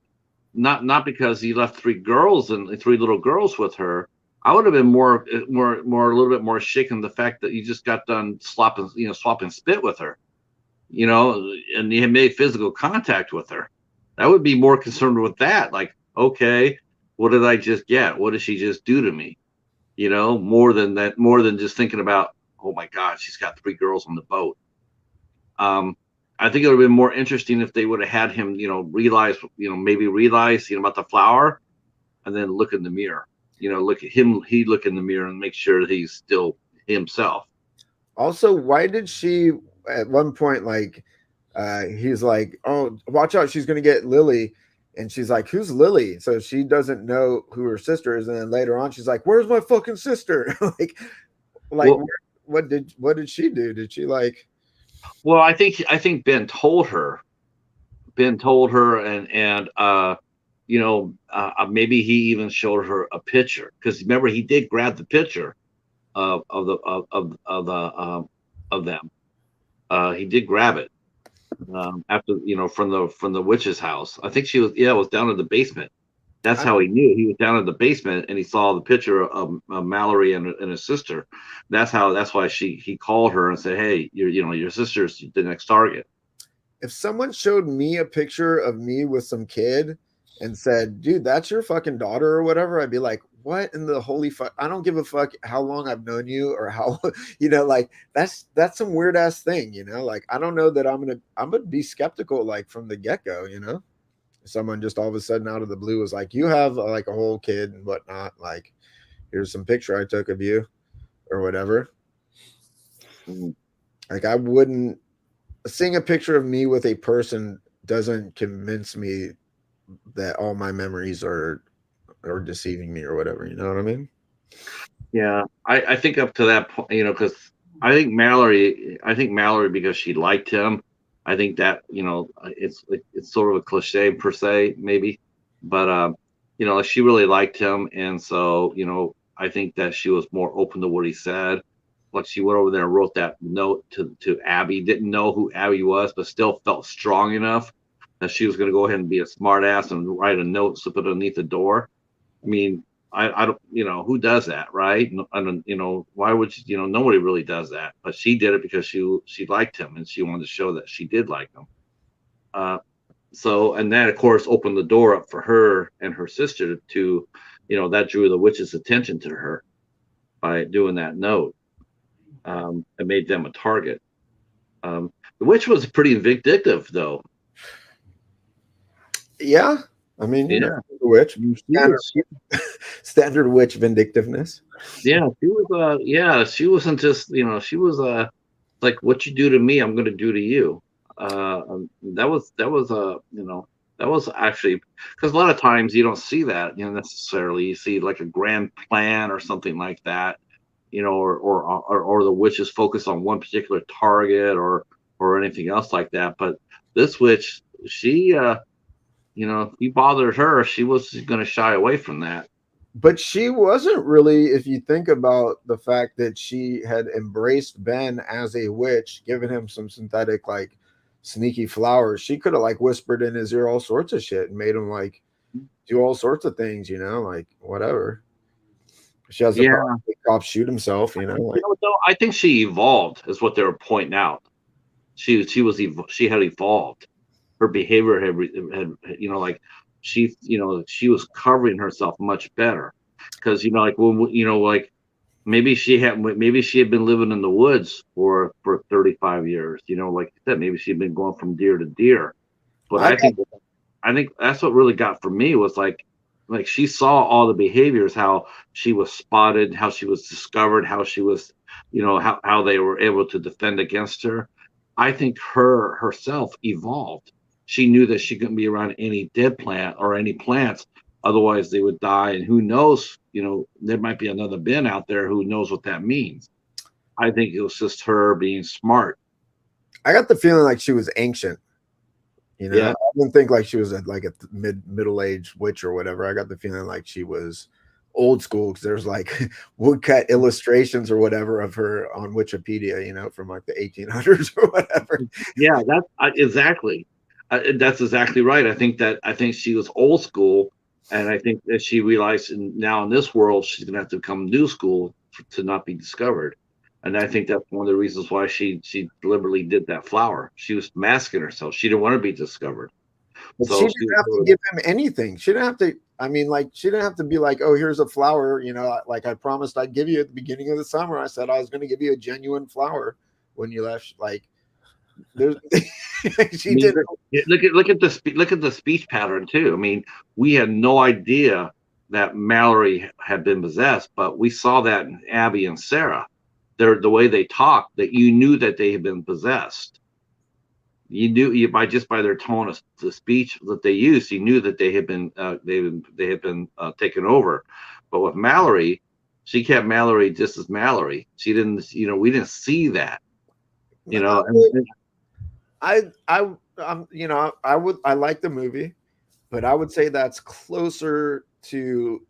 not because he left three little girls with her. I would have been more a little bit more shaken the fact that you just got done swapping spit with her, and you had made physical contact with her. I would be more concerned with that. Like, okay, what did I just get? What did she just do to me? More than just thinking about, oh my God, she's got three girls on the boat. I think it would have been more interesting if they would have had him, realize about the flower, and then look in the mirror. Look at him. He look in the mirror and make sure that he's still himself. Also, why did she at one point he's like, oh, watch out, she's gonna get Lily, and she's like, who's Lily? So she doesn't know who her sister is, and then later on she's like, where's my fucking sister? What did she do? Did she like? Well, I think Ben told her. Ben told her, and maybe he even showed her a picture because remember he did grab the picture of the of them. He did grab it after from the witch's house. I think she was it was down in the basement. That's I, how he knew he was down in the basement and he saw the picture of Mallory and his sister. That's why he called her and said, "Hey, your sister's the next target." if someone showed me a picture of me with some kid and said, "Dude, that's your fucking daughter or whatever," I'd be like, "What in the holy fuck? I don't give a fuck how long I've known you or how like that's some weird ass thing, Like I don't know that I'm gonna be skeptical like from the get go. Someone just all of a sudden out of the blue was like, "You have like a whole kid and whatnot. Like, here's some picture I took of you or whatever." Mhm. Like I wouldn't seeing a picture of me with a person doesn't convince me that all my memories are deceiving me or whatever. You know what I mean? Yeah, I think up to that point, because I think Mallory because she liked him. I think that it's sort of a cliche per se, maybe, but she really liked him, and so I think that she was more open to what he said. Like she went over there and wrote that note to Abby. Didn't know who Abby was, but still felt strong enough that she was going to go ahead and be a smart ass and write a note, slip it underneath the door. I mean, I don't, who does that, right? And why would nobody really does that, but she did it because she liked him and she wanted to show that she did like him. Uh, and that of course opened the door up for her and her sister to, that drew the witch's attention to her by doing that note. It made them a target. The witch was pretty vindictive, though. Yeah. I mean, Yeah, witch she standard, was. standard witch vindictiveness. Yeah, she was. Yeah, she wasn't just. She was. Like what you do to me, I'm going to do to you. That was actually because a lot of times you don't see that necessarily. You see like a grand plan or something like that, or the witches focus on one particular target or anything else like that. But this witch, she, if you bothered her, she was going to shy away from that. But she wasn't really, if you think about the fact that she had embraced Ben as a witch, given him some synthetic, like sneaky flowers, she could have like whispered in his ear all sorts of shit and made him like do all sorts of things, like whatever. She has the Yeah, power to make cop shoot himself, like though, I think she evolved, is what they were pointing out. She had evolved. Her behavior had like she was covering herself much better because like when like maybe she had been living in the woods for 35 years, like you said, maybe she'd been going from deer to deer. But I got I think that's what really got for me was like she saw all the behaviors, how she was spotted, how she was discovered, how she was, how they were able to defend against her. I think her herself evolved. She knew that she couldn't be around any dead plant or any plants, otherwise they would die. And who knows, there might be another Ben out there who knows what that means. I think it was just her being smart. I got the feeling like she was ancient. I Yeah. didn't think like she was like a middle aged witch or whatever. I got the feeling like she was old school because there's like woodcut illustrations or whatever of her on Wikipedia, from like the 1800s or whatever. Yeah, exactly. That's exactly right. I think she was old school, and I think that she realized now in this world she's gonna have to become new school to not be discovered. And I think that's one of the reasons why she deliberately did that flower. She was masking herself. She didn't want to be discovered. But she So didn't have to give him anything. She didn't have to. I mean, like she didn't have to be like, "Oh, here's a flower." Like I promised I'd give you at the beginning of the summer. I said I was going to give you a genuine flower when you left. Like there's, I she mean, did. look at the speech pattern too. I mean, we had no idea that Mallory had been possessed, but we saw that in Abby and Sarah. The way they talked, that you knew that they had been possessed. You knew by their tone of the speech that they used, you knew that they had been taken over. But with Mallory, she kept Mallory just as Mallory. She didn't, we didn't see that. You know, and I like the movie, but I would say that's closer to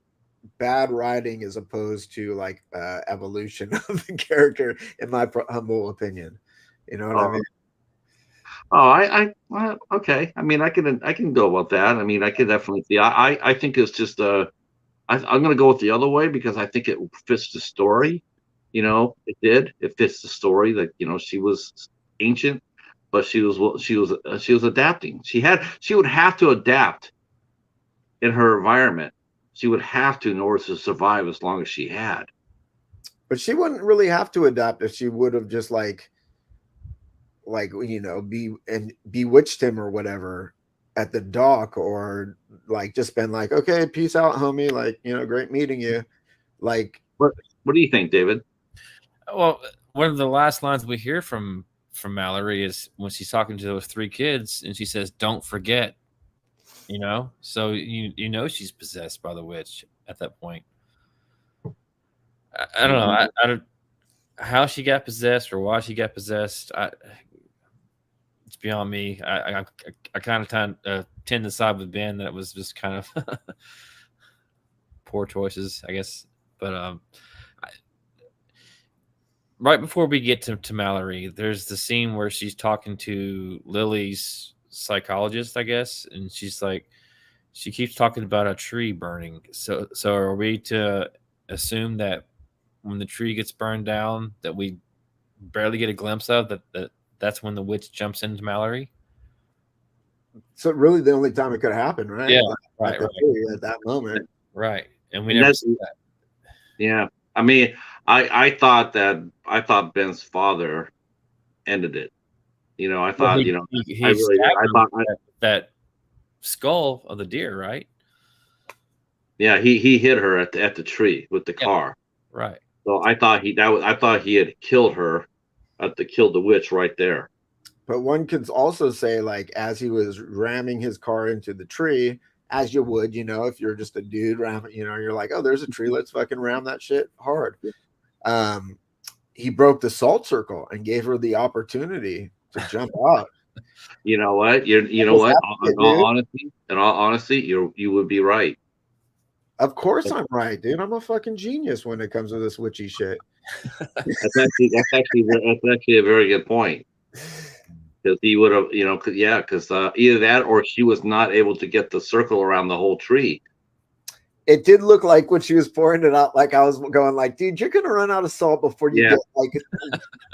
bad writing as opposed to like evolution of the character, in my humble opinion. You know what I uh, mean? oh, well, okay. I mean, I can go about that. I mean, I can definitely see. I think it's just I'm going to go with the other way because I think it fits the story. You know, it did. It fits the story that she was ancient, but she was adapting. She would have to adapt in her environment. She would have to in order to survive as long as she had. But she wouldn't really have to adapt if she would have just bewitched him or whatever at the dock, or like just been like, okay, peace out, homie, like, great meeting you. Like, What do you think, David? Well, one of the last lines we hear from Mallory is when she's talking to those three kids, and she says, "Don't forget." So she's possessed by the witch at that point. I don't know. I don't how she got possessed or why she got possessed. It's beyond me. I kind of tend to side with Ben that it was just kind of poor choices, I guess. But right before we get to Mallory, there's the scene where she's talking to Lily's psychologist, I guess, and she's like, she keeps talking about a tree burning. So are we to assume that when the tree gets burned down, that we barely get a glimpse of that's when the witch jumps into Mallory? so really the only time it could happen, right? Yeah, Like, at that moment. right. And we And never that's see that. yeah. I mean, I thought Ben's father ended it. I Well, thought, I he really did. stabbed I her thought, with that skull of the deer, right? yeah, he hit her at the tree with the Yeah, car. right. So I thought he had killed her, killed the witch right there. But one could also say, like, as he was ramming his car into the tree, as you would, if you're just a dude ramming, you're like, oh, there's a tree, let's fucking ram that shit hard. Um, he broke the salt circle and gave her the opportunity to jump out. You know what? You know what? In all honesty, you would be right. Of course I'm right, dude. I'm a fucking genius when it comes to this witchy shit. That's actually a very good point. Because he would have, because either that or she was not able to get the circle around the whole tree. It did look like when she was pouring it out, like I was going like, dude, you're gonna run out of salt before you get like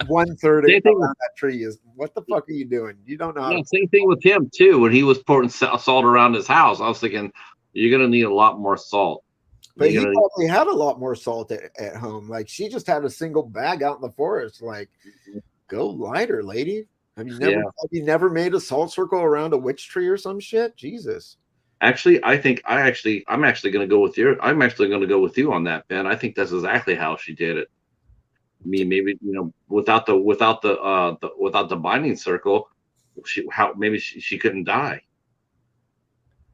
1/3 around that tree. Is what the fuck are you doing? You don't know how to. Same thing with him too. When he was pouring salt around his house, I was thinking, you're gonna need a lot more salt. But he probably had a lot more salt at home. Like, she just had a single bag out in the forest. Like, go lighter, lady. Have you never made a salt circle around a witch tree or some shit? Jesus. Actually, I'm actually going to go with you on that, Ben. I think that's exactly how she did it. I mean, maybe without the binding circle, maybe she couldn't die.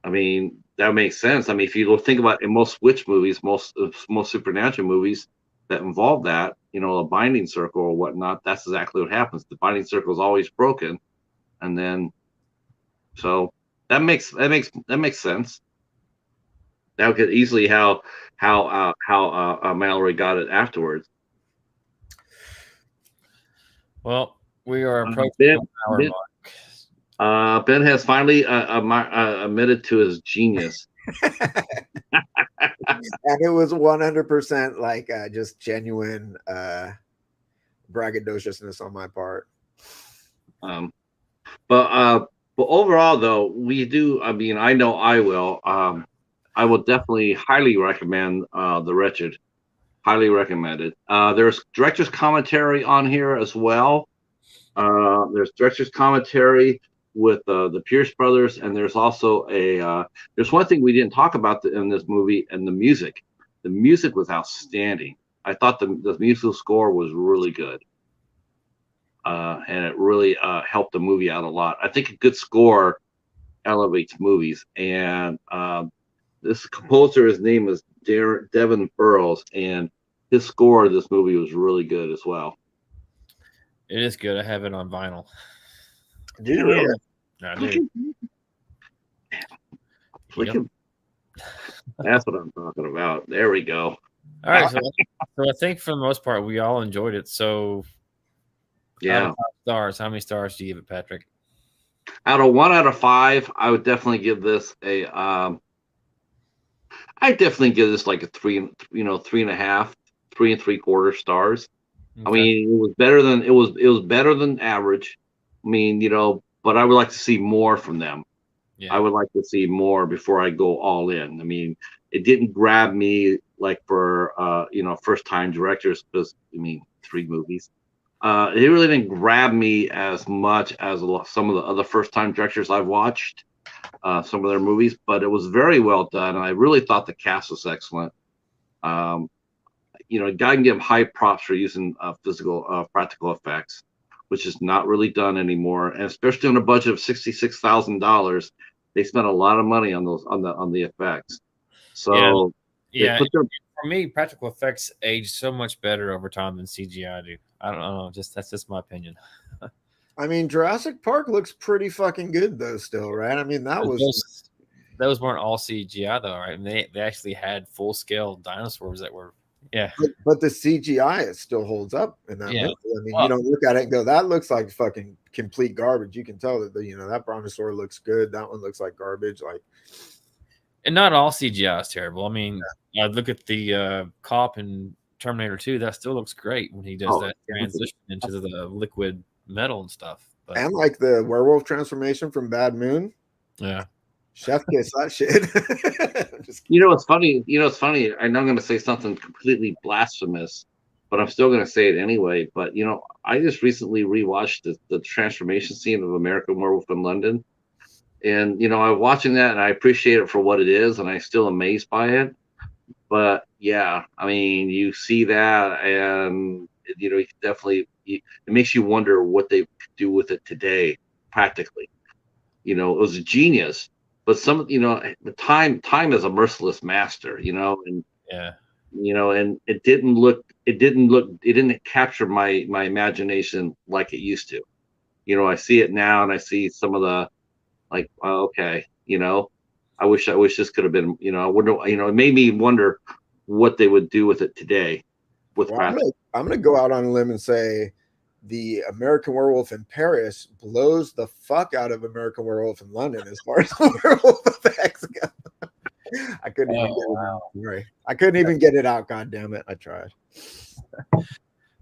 I mean, that makes sense. I mean, if you think about in most witch movies, most supernatural movies that involve that, a binding circle or whatnot, that's exactly what happens. The binding circle is always broken, and then so that makes sense. That could easily how Mallory got it afterwards. Well, we are approaching Ben, the hour Ben, mark. Ben has finally admitted to his genius. And it was 100% like just genuine braggadociousness on my part. But overall, though, we do. I mean, I know I will. I will definitely highly recommend The Wretched. Highly recommended. There's director's commentary on here as well. There's director's commentary with the Pierce brothers, and there's also there's one thing we didn't talk about in this movie, and the music. The music was outstanding. I thought the musical score was really good, and it really helped the movie out a lot. I think a good score elevates movies, and this composer, his name is Devin Burrows, and his score of this movie was really good as well. It is good. I have it on vinyl. Do you really? I do. Yep. That's what I'm talking about. There we go. All right, so I think for the most part we all enjoyed it. So, out of 5 stars, how many stars do you give it, Patrick? Out of 1 out of 5, I would definitely give this a. I definitely give this like a 3, 3.5, 3 3/4 stars. I Okay. mean, it was better than it was better than average. I mean, but I would like to see more from them. Yeah. I would like to see more before I go all in. I mean, it didn't grab me like for first time directors, because I mean 3 movies. It really didn't grab me as much as some of the other first time directors I've watched. Some of their movies, but it was very well done, and I really thought the cast was excellent. Guy can give them high props for using practical effects, which is not really done anymore, and especially on a budget of $66,000, they spent a lot of money on the effects. So yeah. For me, practical effects age so much better over time than CGI do. I don't know, that's just my opinion. I mean, Jurassic Park looks pretty fucking good though, still, right? I mean, those weren't all CGI though, right? And they actually had full scale dinosaurs that were, yeah. But the CGI, it still holds up in that movie. I mean, you don't look at it and go, that looks like fucking complete garbage. You can tell that that brontosaur looks good. That one looks like garbage. Like, and not all CGI is terrible. I mean, look at the cop in Terminator 2. That still looks great when he does that transition into the liquid metal and stuff. But, and like the werewolf transformation from Bad Moon. Yeah. Chef kiss that shit. It's funny. I know I'm going to say something completely blasphemous, but I'm still going to say it anyway. But I just recently rewatched the transformation scene of American Werewolf in London, and I'm watching that, and I appreciate it for what it is, and I'm still amazed by it. But yeah, I mean, you see that, and definitely it makes you wonder what they could do with it today, practically. It was a genius. But the time is a merciless master, and yeah, and it didn't capture my imagination like it used to. I see it now, and I see some of the like, okay, I wish this could have been, I wonder, it made me wonder what they would do with it today. I'm gonna go out on a limb and say the American Werewolf in Paris blows the fuck out of American Werewolf in London as far as werewolf effects go. I couldn't even get it out. God damn it! I tried.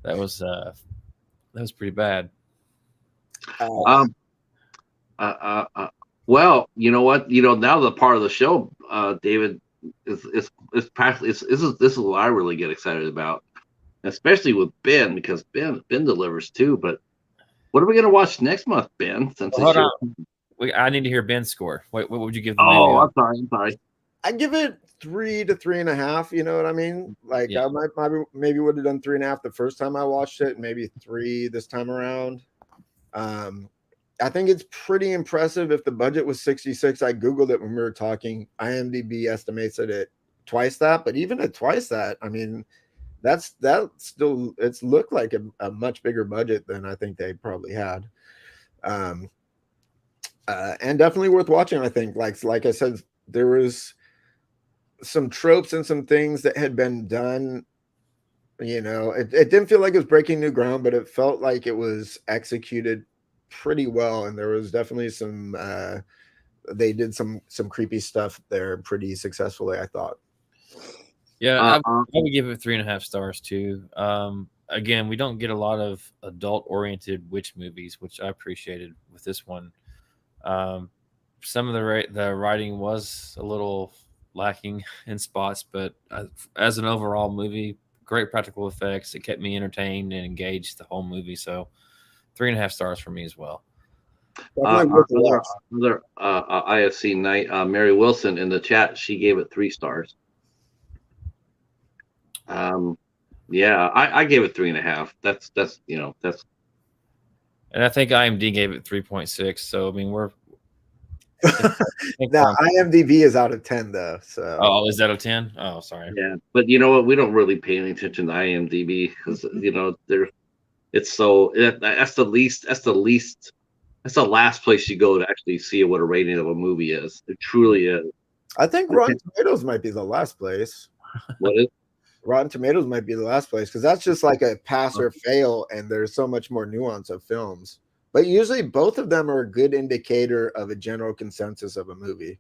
That was pretty bad. Well, you know what? Now the part of the show, David, is practically this is what I really get excited about. Especially with Ben, because Ben delivers too. But what are we going to watch next month, Ben? Since hold on, I need to hear Ben's score. What would you give the movie? Oh, I'm sorry. I give it 3 to 3.5. You know what I mean? Like I maybe would have done 3.5 the first time I watched it, maybe 3 this time around. I think it's pretty impressive. If the budget was 66, I googled it when we were talking. IMDb estimates it at twice that, but even at twice that, I mean. It's looked like a much bigger budget than I think they probably had, and definitely worth watching. I think, like I said, there was some tropes and some things that had been done. It didn't feel like it was breaking new ground, but it felt like it was executed pretty well, and there was definitely some. They did some creepy stuff there pretty successfully, I thought. Yeah, I would give it 3.5 stars too. Again, we don't get a lot of adult-oriented witch movies, which I appreciated with this one. Some of the writing was a little lacking in spots, but as an overall movie, great practical effects. It kept me entertained and engaged the whole movie. So 3.5 stars for me as well. Another IFC night, Mary Wilson in the chat, she gave it 3 stars. Yeah, I gave it 3.5. That's and I think IMDb gave it 3.6. So I mean, we're now IMDb is out of 10 though. So is that a 10? Oh, sorry. Yeah, but you know what? We don't really pay any attention to IMDb because That's the least. That's the last place you go to actually see what a rating of a movie is. It truly is. I think Rotten Tomatoes might be the last place. What is? Rotten Tomatoes might be the last place because that's just like a pass or fail, and there's so much more nuance of films. But usually, both of them are a good indicator of a general consensus of a movie.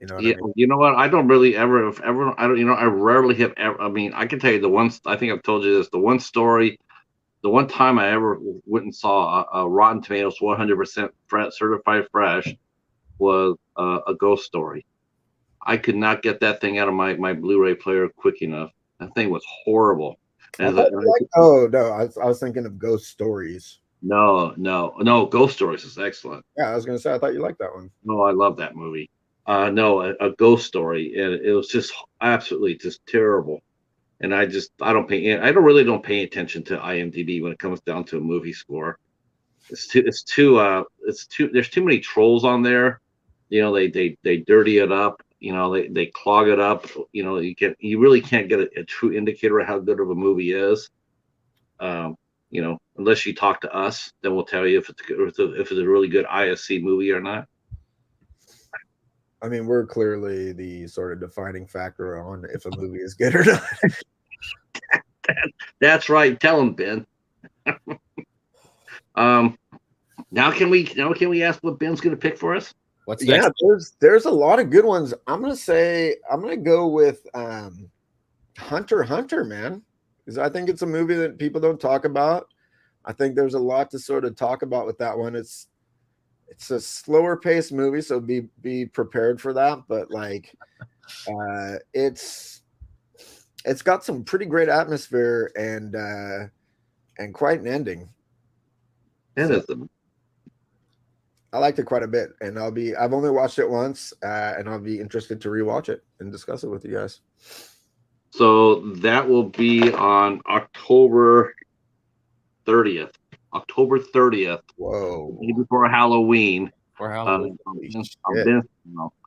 You know what I mean? You know what? I don't really ever, I don't, I rarely have ever, I can tell you the one, I think I've told you this, the one time I ever went and saw a Rotten Tomatoes 100% certified fresh was a Ghost Story. I could not get that thing out of my Blu-ray player quick enough. That thing was horrible. Oh no, I was thinking of Ghost Stories. No, Ghost Stories is excellent. Yeah, I was gonna say I thought you liked that one. No, I love that movie. No, a Ghost Story, and it was just absolutely just terrible. And I don't pay attention to IMDb when it comes down to a movie score. There's too many trolls on there. They dirty it up. They clog it up. You really can't get a true indicator of how good of a movie is. Unless you talk to us, then we'll tell you if it's a really good ISC movie or not. I mean, we're clearly the sort of defining factor on if a movie is good or not. That's right. Tell him, Ben. Now can we ask what Ben's going to pick for us? What's next? Yeah, there's a lot of good ones. I'm gonna go with Hunter x Hunter, man, because I think it's a movie that people don't talk about. I think there's a lot to sort of talk about with that one. It's a slower paced movie, so be prepared for that. But like, it's got some pretty great atmosphere and quite an ending. I liked it quite a bit, and I've only watched it once, and I'll be interested to rewatch it and discuss it with you guys. So that will be on October 30th. October 30th. Whoa! Before Halloween. For Halloween.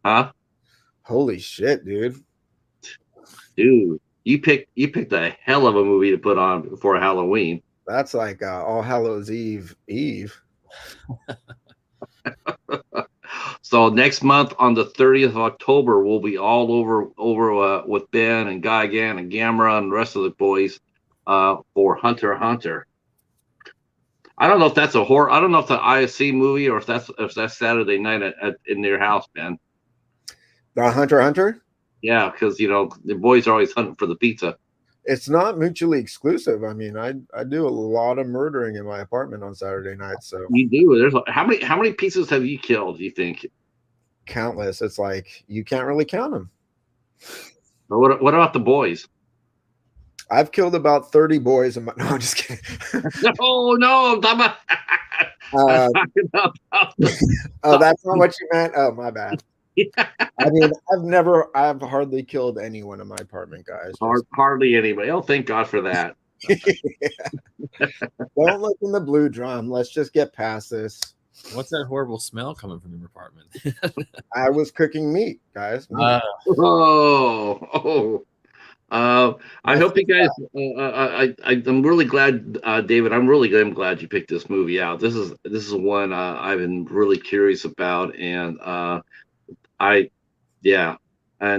Huh? Holy shit, dude! Dude, you picked a hell of a movie to put on before Halloween. That's like All Hallows Eve. So next month on the 30th of October, we'll be all over with Ben and Guy Gann and Gamera and the rest of the boys for Hunter x Hunter. I don't know if that's I don't know if the ISC movie or if that's Saturday night in their house, Ben. The Hunter x Hunter? Yeah, because the boys are always hunting for the pizza. It's not mutually exclusive. I mean, I do a lot of murdering in my apartment on Saturday nights. So you do. There's how many pizzas have you killed? Do you think? Countless. It's like you can't really count them. But what about the boys? I've killed about 30 boys. No, I'm just kidding. No, I'm talking about. Oh, that's not what you meant. Oh, my bad. Yeah. I mean, I've hardly killed anyone in my apartment, guys. Hardly anybody. Oh, thank God for that. Don't look in the blue drum. Let's just get past this. What's that horrible smell coming from your apartment? I was cooking meat, guys. I hope you guys. I'm really glad, David. I'm glad you picked this movie out. This is one I've been really curious about, and and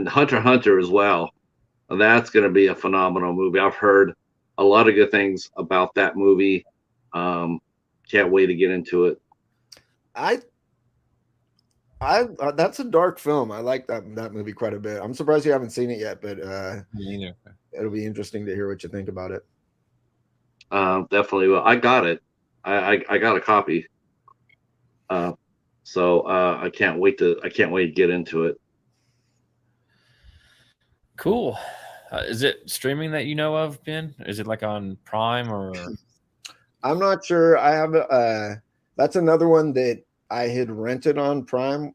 Hunter x Hunter as well. That's going to be a phenomenal movie. I've heard a lot of good things about that movie. Can't wait to get into it. That's a dark film. I like that movie quite a bit. I'm surprised you haven't seen it yet, but it'll be interesting to hear what you think about it. Definitely. Well, I got it. I got a copy. So I can't wait to get into it. Cool. Is it streaming that you know of, Ben? Is it like on Prime or? I'm not sure. I have that's another one that I had rented on Prime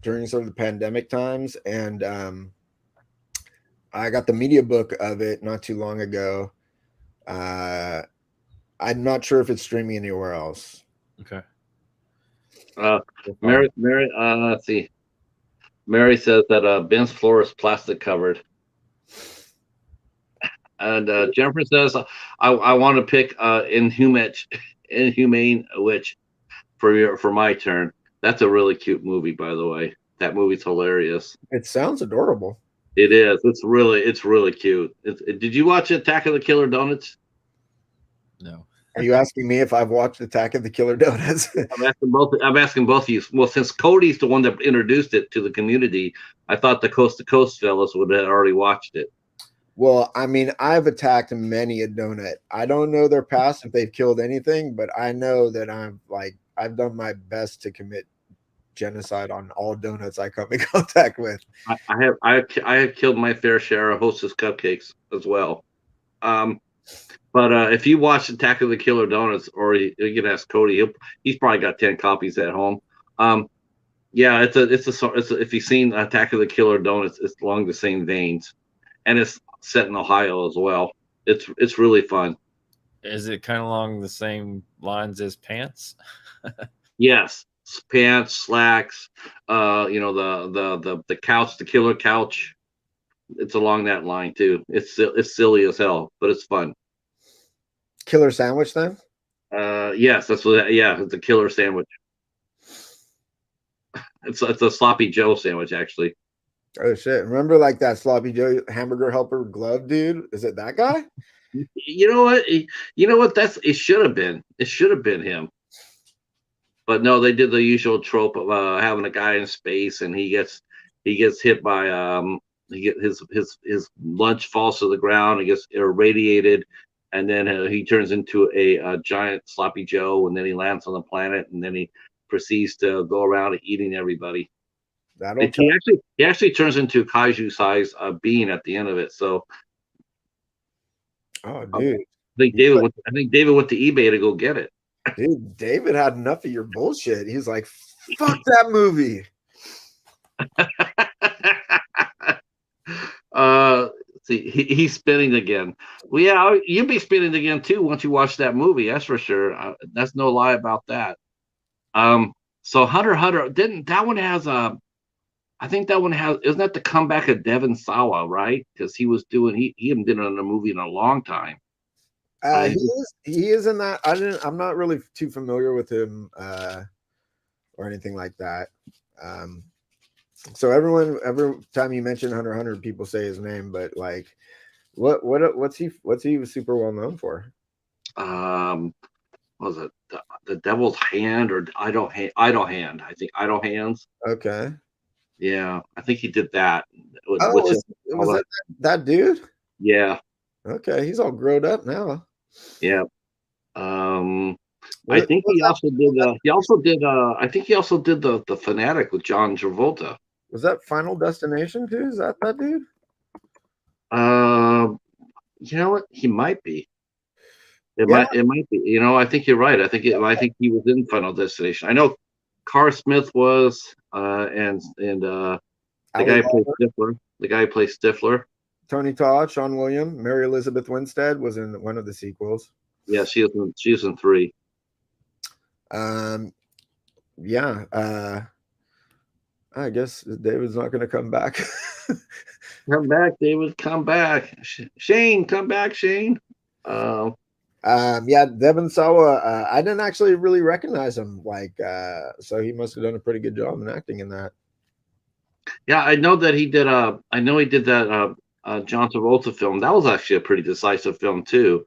during sort of the pandemic times, and I got the media book of it not too long ago. I'm not sure if it's streaming anywhere else. Okay. Mary, let's see. Mary says that Ben's floor is plastic covered. And Jennifer says, I want to pick Inhumane Witch for my turn. That's a really cute movie, by the way. That movie's hilarious. It sounds adorable. It is. It's really cute. Did you watch Attack of the Killer Donuts? No. Are you asking me if I've watched Attack of the Killer Donuts? I'm asking both of you. Well, since Cody's the one that introduced it to the community, I thought the Coast to Coast fellas would have already watched it. Well, I mean, I've attacked many a donut. I don't know their past if they've killed anything, but I know that I've done my best to commit genocide on all donuts I come in contact with. I have killed my fair share of Hostess cupcakes as well. But if you watch Attack of the Killer Donuts, or you can ask Cody, he's probably got 10 copies at home. Yeah, it's a if you've seen Attack of the Killer Donuts, it's along the same veins, and it's set in Ohio as well. It's really fun. Is it kind of along the same lines as Pants? Yes, pants, slacks. The couch, the killer couch. It's along that line too. It's silly as hell, but it's fun. Killer sandwich, then? Yes, that's what. Yeah, it's a killer sandwich. It's a sloppy Joe sandwich, actually. Oh shit! Remember, like that sloppy Joe hamburger helper glove dude? Is it that guy? You know what? It should have been. It should have been him. But no, they did the usual trope of having a guy in space, and he gets hit by his lunch falls to the ground. He gets irradiated, and then he turns into a giant sloppy Joe, and then he lands on the planet, and then he proceeds to go around eating everybody. He actually turns into a kaiju size being at the end of it. So, oh dude, I think David went to eBay to go get it. Dude, David had enough of your bullshit. He's like, fuck that movie. See, he's spinning again. Well, yeah, you'll be spinning again too once you watch that movie. That's for sure. That's no lie about that. So Hunter x Hunter, didn't that one has I think that one has, isn't that the comeback of Devon Sawa, right? Because he hadn't been in a movie in a long time. He is in that. I'm not really too familiar with him or anything like that. So every time you mention Hunter x Hunter, people say his name, but like, what's he super well known for? Was it the Devil's Hand or Idle Hand? I think Idle Hands. Okay. Yeah, I think he did that. Was that dude? Yeah. Okay, he's all grown up now. Yeah. I think he also did. I think he also did the Fanatic with John Travolta. Was that Final Destination too? Is that dude? You know what? He might be. It might be. You know, I think you're right. I think he was in Final Destination. I know Carr Smith was, and the guy who plays Stifler. The guy who plays Stifler. Tony Todd, Sean William, Mary Elizabeth Winstead was in one of the sequels. Yeah, she was in 3. Yeah. I guess David's not going to come back. Come back, David. Come back, Shane. Come back, Shane. Yeah, Devon Sawa. I didn't actually really recognize him. Like, so he must have done a pretty good job in acting in that. Yeah, I know that he did. I know he did that John Travolta film. That was actually a pretty decisive film too.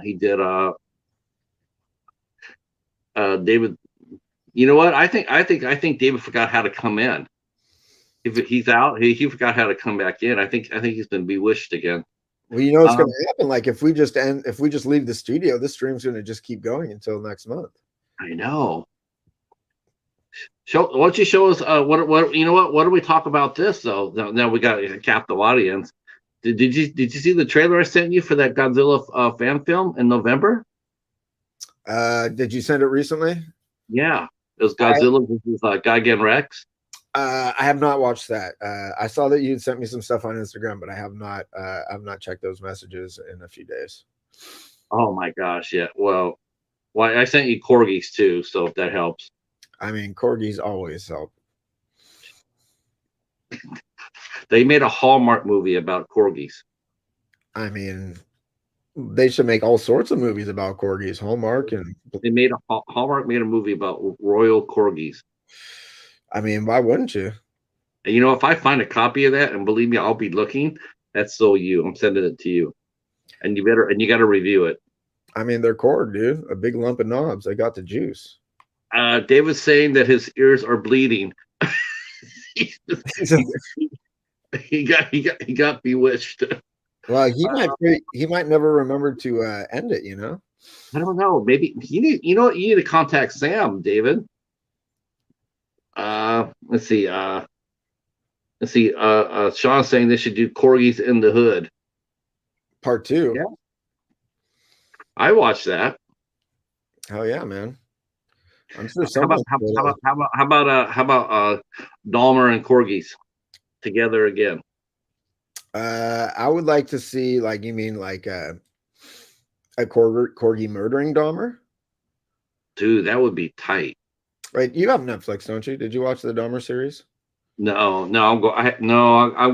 He did David. You know what? I think David forgot how to come in. If he's out, he forgot how to come back in. I think he's been bewitched again. Well, you know what's going to happen. Like if we just leave the studio, this stream's going to just keep going until next month. I know. Why don't you show us what you know what? What do we talk about this though? Now we got a captive audience. Did you see the trailer I sent you for that Godzilla fan film in November? Did you send it recently? Yeah, it was Godzilla versus Gigan Rex. I have not watched that. I saw that you sent me some stuff on Instagram, but I have not checked those messages in a few days. Oh my gosh, yeah. Well, I sent you corgis too, so if that helps. I mean, corgis always help. They made a Hallmark movie about corgis. I mean, they should make all sorts of movies about corgis. Hallmark and Hallmark made a movie about royal corgis. I mean, why wouldn't you? And if I find a copy of that, and believe me, I'll be looking. That's so you. I'm sending it to you, and you got to review it. I mean, they're corg, dude. A big lump of knobs. They got the juice. David's saying that his ears are bleeding. he got bewitched. Well, he might never remember to end it. I don't know. Maybe you need to contact Sam, David. Let's see. Sean's saying they should do Corgis in the Hood. Part 2. Yeah. I watched that. Hell yeah, man. I'm sure How about Dahmer and Corgis together again? I would like to see, like, you mean like a corgi murdering Dahmer? Dude, that would be tight. Right, you have Netflix, don't you? Did you watch the Dahmer series? No, I'm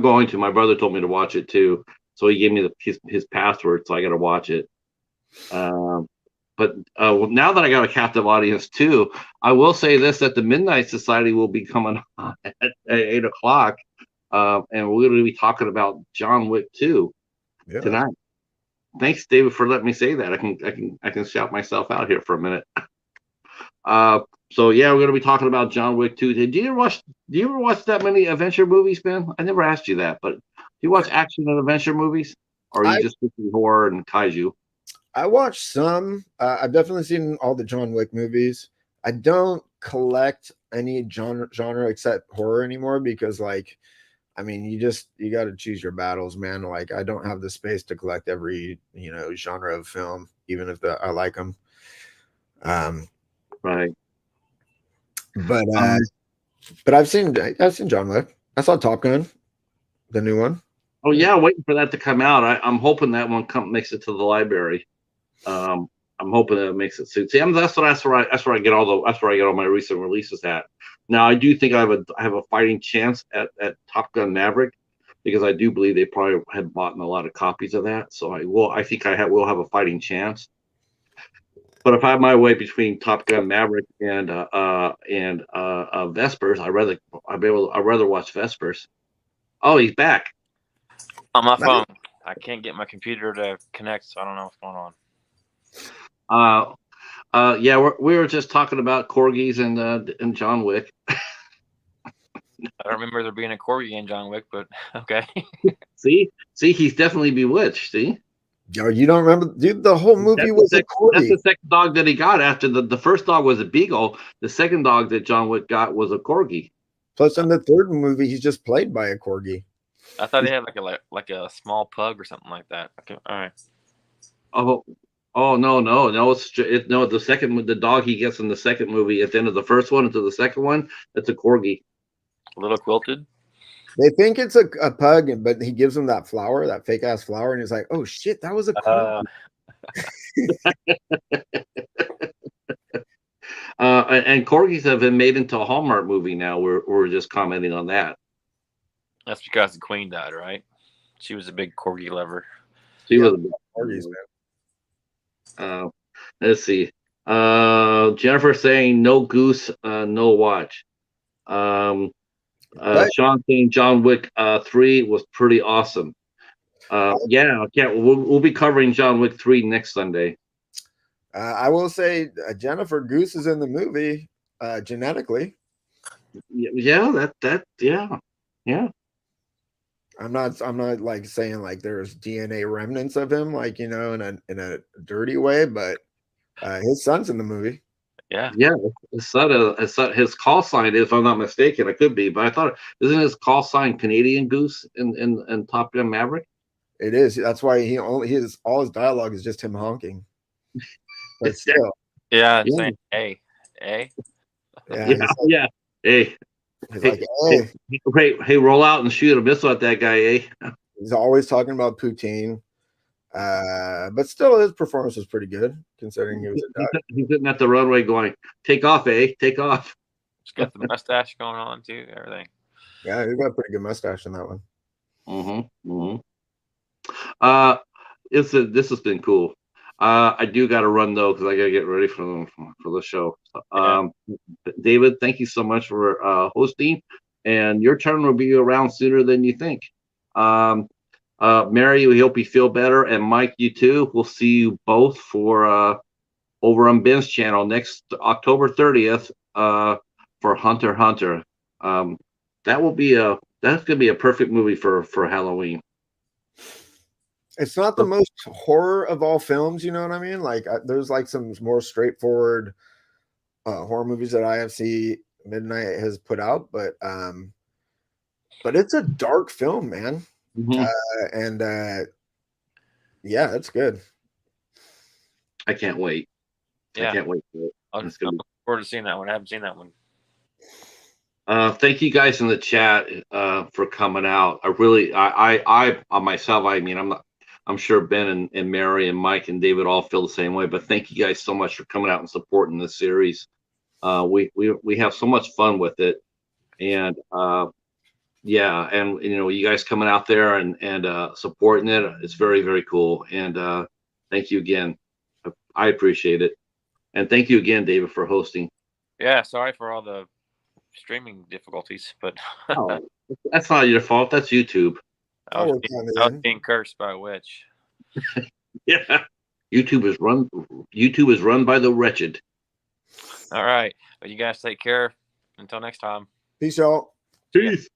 going to. My brother told me to watch it too, so he gave me his password, so I got to watch it. But now that I got a captive audience too, I will say this: that the Midnight Society will be coming on at 8:00, and we're going to be talking about John Wick 2 tonight. Thanks, David, for letting me say that. I can shout myself out here for a minute. So yeah, we're going to be talking about John Wick 2. Do you ever watch that many adventure movies, Ben? I never asked you that, but do you watch action and adventure movies, or are you just looking horror and kaiju? I watch some. I've definitely seen all the John Wick movies. I don't collect any genre except horror anymore because, like, I mean, you got to choose your battles, man. Like, I don't have the space to collect every genre of film, even if I like them. Right. But I've seen John Wick. I saw Top Gun, the new one. Oh yeah, waiting for that to come out. I'm hoping that one makes it to the library. I'm hoping that it makes it soon. See, that's where I get all my recent releases at. Now I do think I have a fighting chance at Top Gun Maverick because I do believe they probably had bought a lot of copies of that. So I think will have a fighting chance. But if I have my way between Top Gun Maverick and Vespers, I'd rather watch Vespers. Oh, he's back on my phone. I can't get my computer to connect, so I don't know what's going on. Yeah, we were just talking about corgis and John Wick. I don't remember there being a corgi in John Wick, but okay. See, he's definitely bewitched. See. Yo, you don't remember, dude? The whole movie was a corgi. That's the second dog that he got after the first dog was a beagle. The second dog that John Wick got was a corgi. Plus, in the third movie, he's just played by a corgi. I thought he had like a small pug or something like that. Okay, all right. Oh no! The dog he gets in the second movie at the end of the first one into the second one, that's a corgi. A little quilted. They think it's a pug, but he gives him that flower, that fake ass flower, and he's like, "Oh shit, that was a corgi." And corgis have been made into a Hallmark movie now. We're just commenting on that. That's because the queen died, right? She was a big corgi lover. She was a big corgis, man. Let's see. Jennifer saying no goose, no watch. Sean saying John Wick 3 was pretty awesome. Yeah, we'll be covering John Wick 3 next Sunday. I will say Jennifer Goose is in the movie genetically. Yeah, yeah. I'm not like saying like there's DNA remnants of him, like, in a dirty way, but his son's in the movie. Yeah, his call sign, if I'm not mistaken, it could be, but I thought, isn't his call sign Canadian Goose in Top Gun Maverick? It is. That's why all his dialogue is just him honking. But still, saying hey. Yeah. Hey. He's like, hey, roll out and shoot a missile at that guy, eh? He's always talking about poutine. But still, his performance was pretty good considering he was a duck. He's sitting at the runway going, "Take off, eh? Take off." He's got the mustache going on too. Everything. Yeah, he's got a pretty good mustache in that one. this has been cool. I do got to run though because I got to get ready for the show. David, thank you so much for hosting, and your turn will be around sooner than you think. Mary, we hope you feel better, and Mike, you too. We'll see you both for over on Ben's channel next October 30th for Hunter x Hunter. That's gonna be a perfect movie for Halloween. It's not the most horror of all films, you know what I mean? Like there's like some more straightforward horror movies that IFC Midnight has put out, but it's a dark film, man. And yeah, it's good. I can't wait. Yeah. I can't wait for it. I'm looking forward to seeing that one. I haven't seen that one. Thank you guys in the chat for coming out. I myself, I mean, I'm sure Ben and Mary and Mike and David all feel the same way, but thank you guys so much for coming out and supporting this series. We have so much fun with it. And yeah, and you know, you guys coming out there and supporting it, it's very, very cool. And thank you again. I appreciate it. And thank you again, David, for hosting. Yeah, sorry for all the streaming difficulties, but oh, that's not your fault. That's YouTube. I was being cursed by a witch. Yeah, YouTube is run by the wretched. All right, well, you guys take care. Until next time. Peace out. Peace.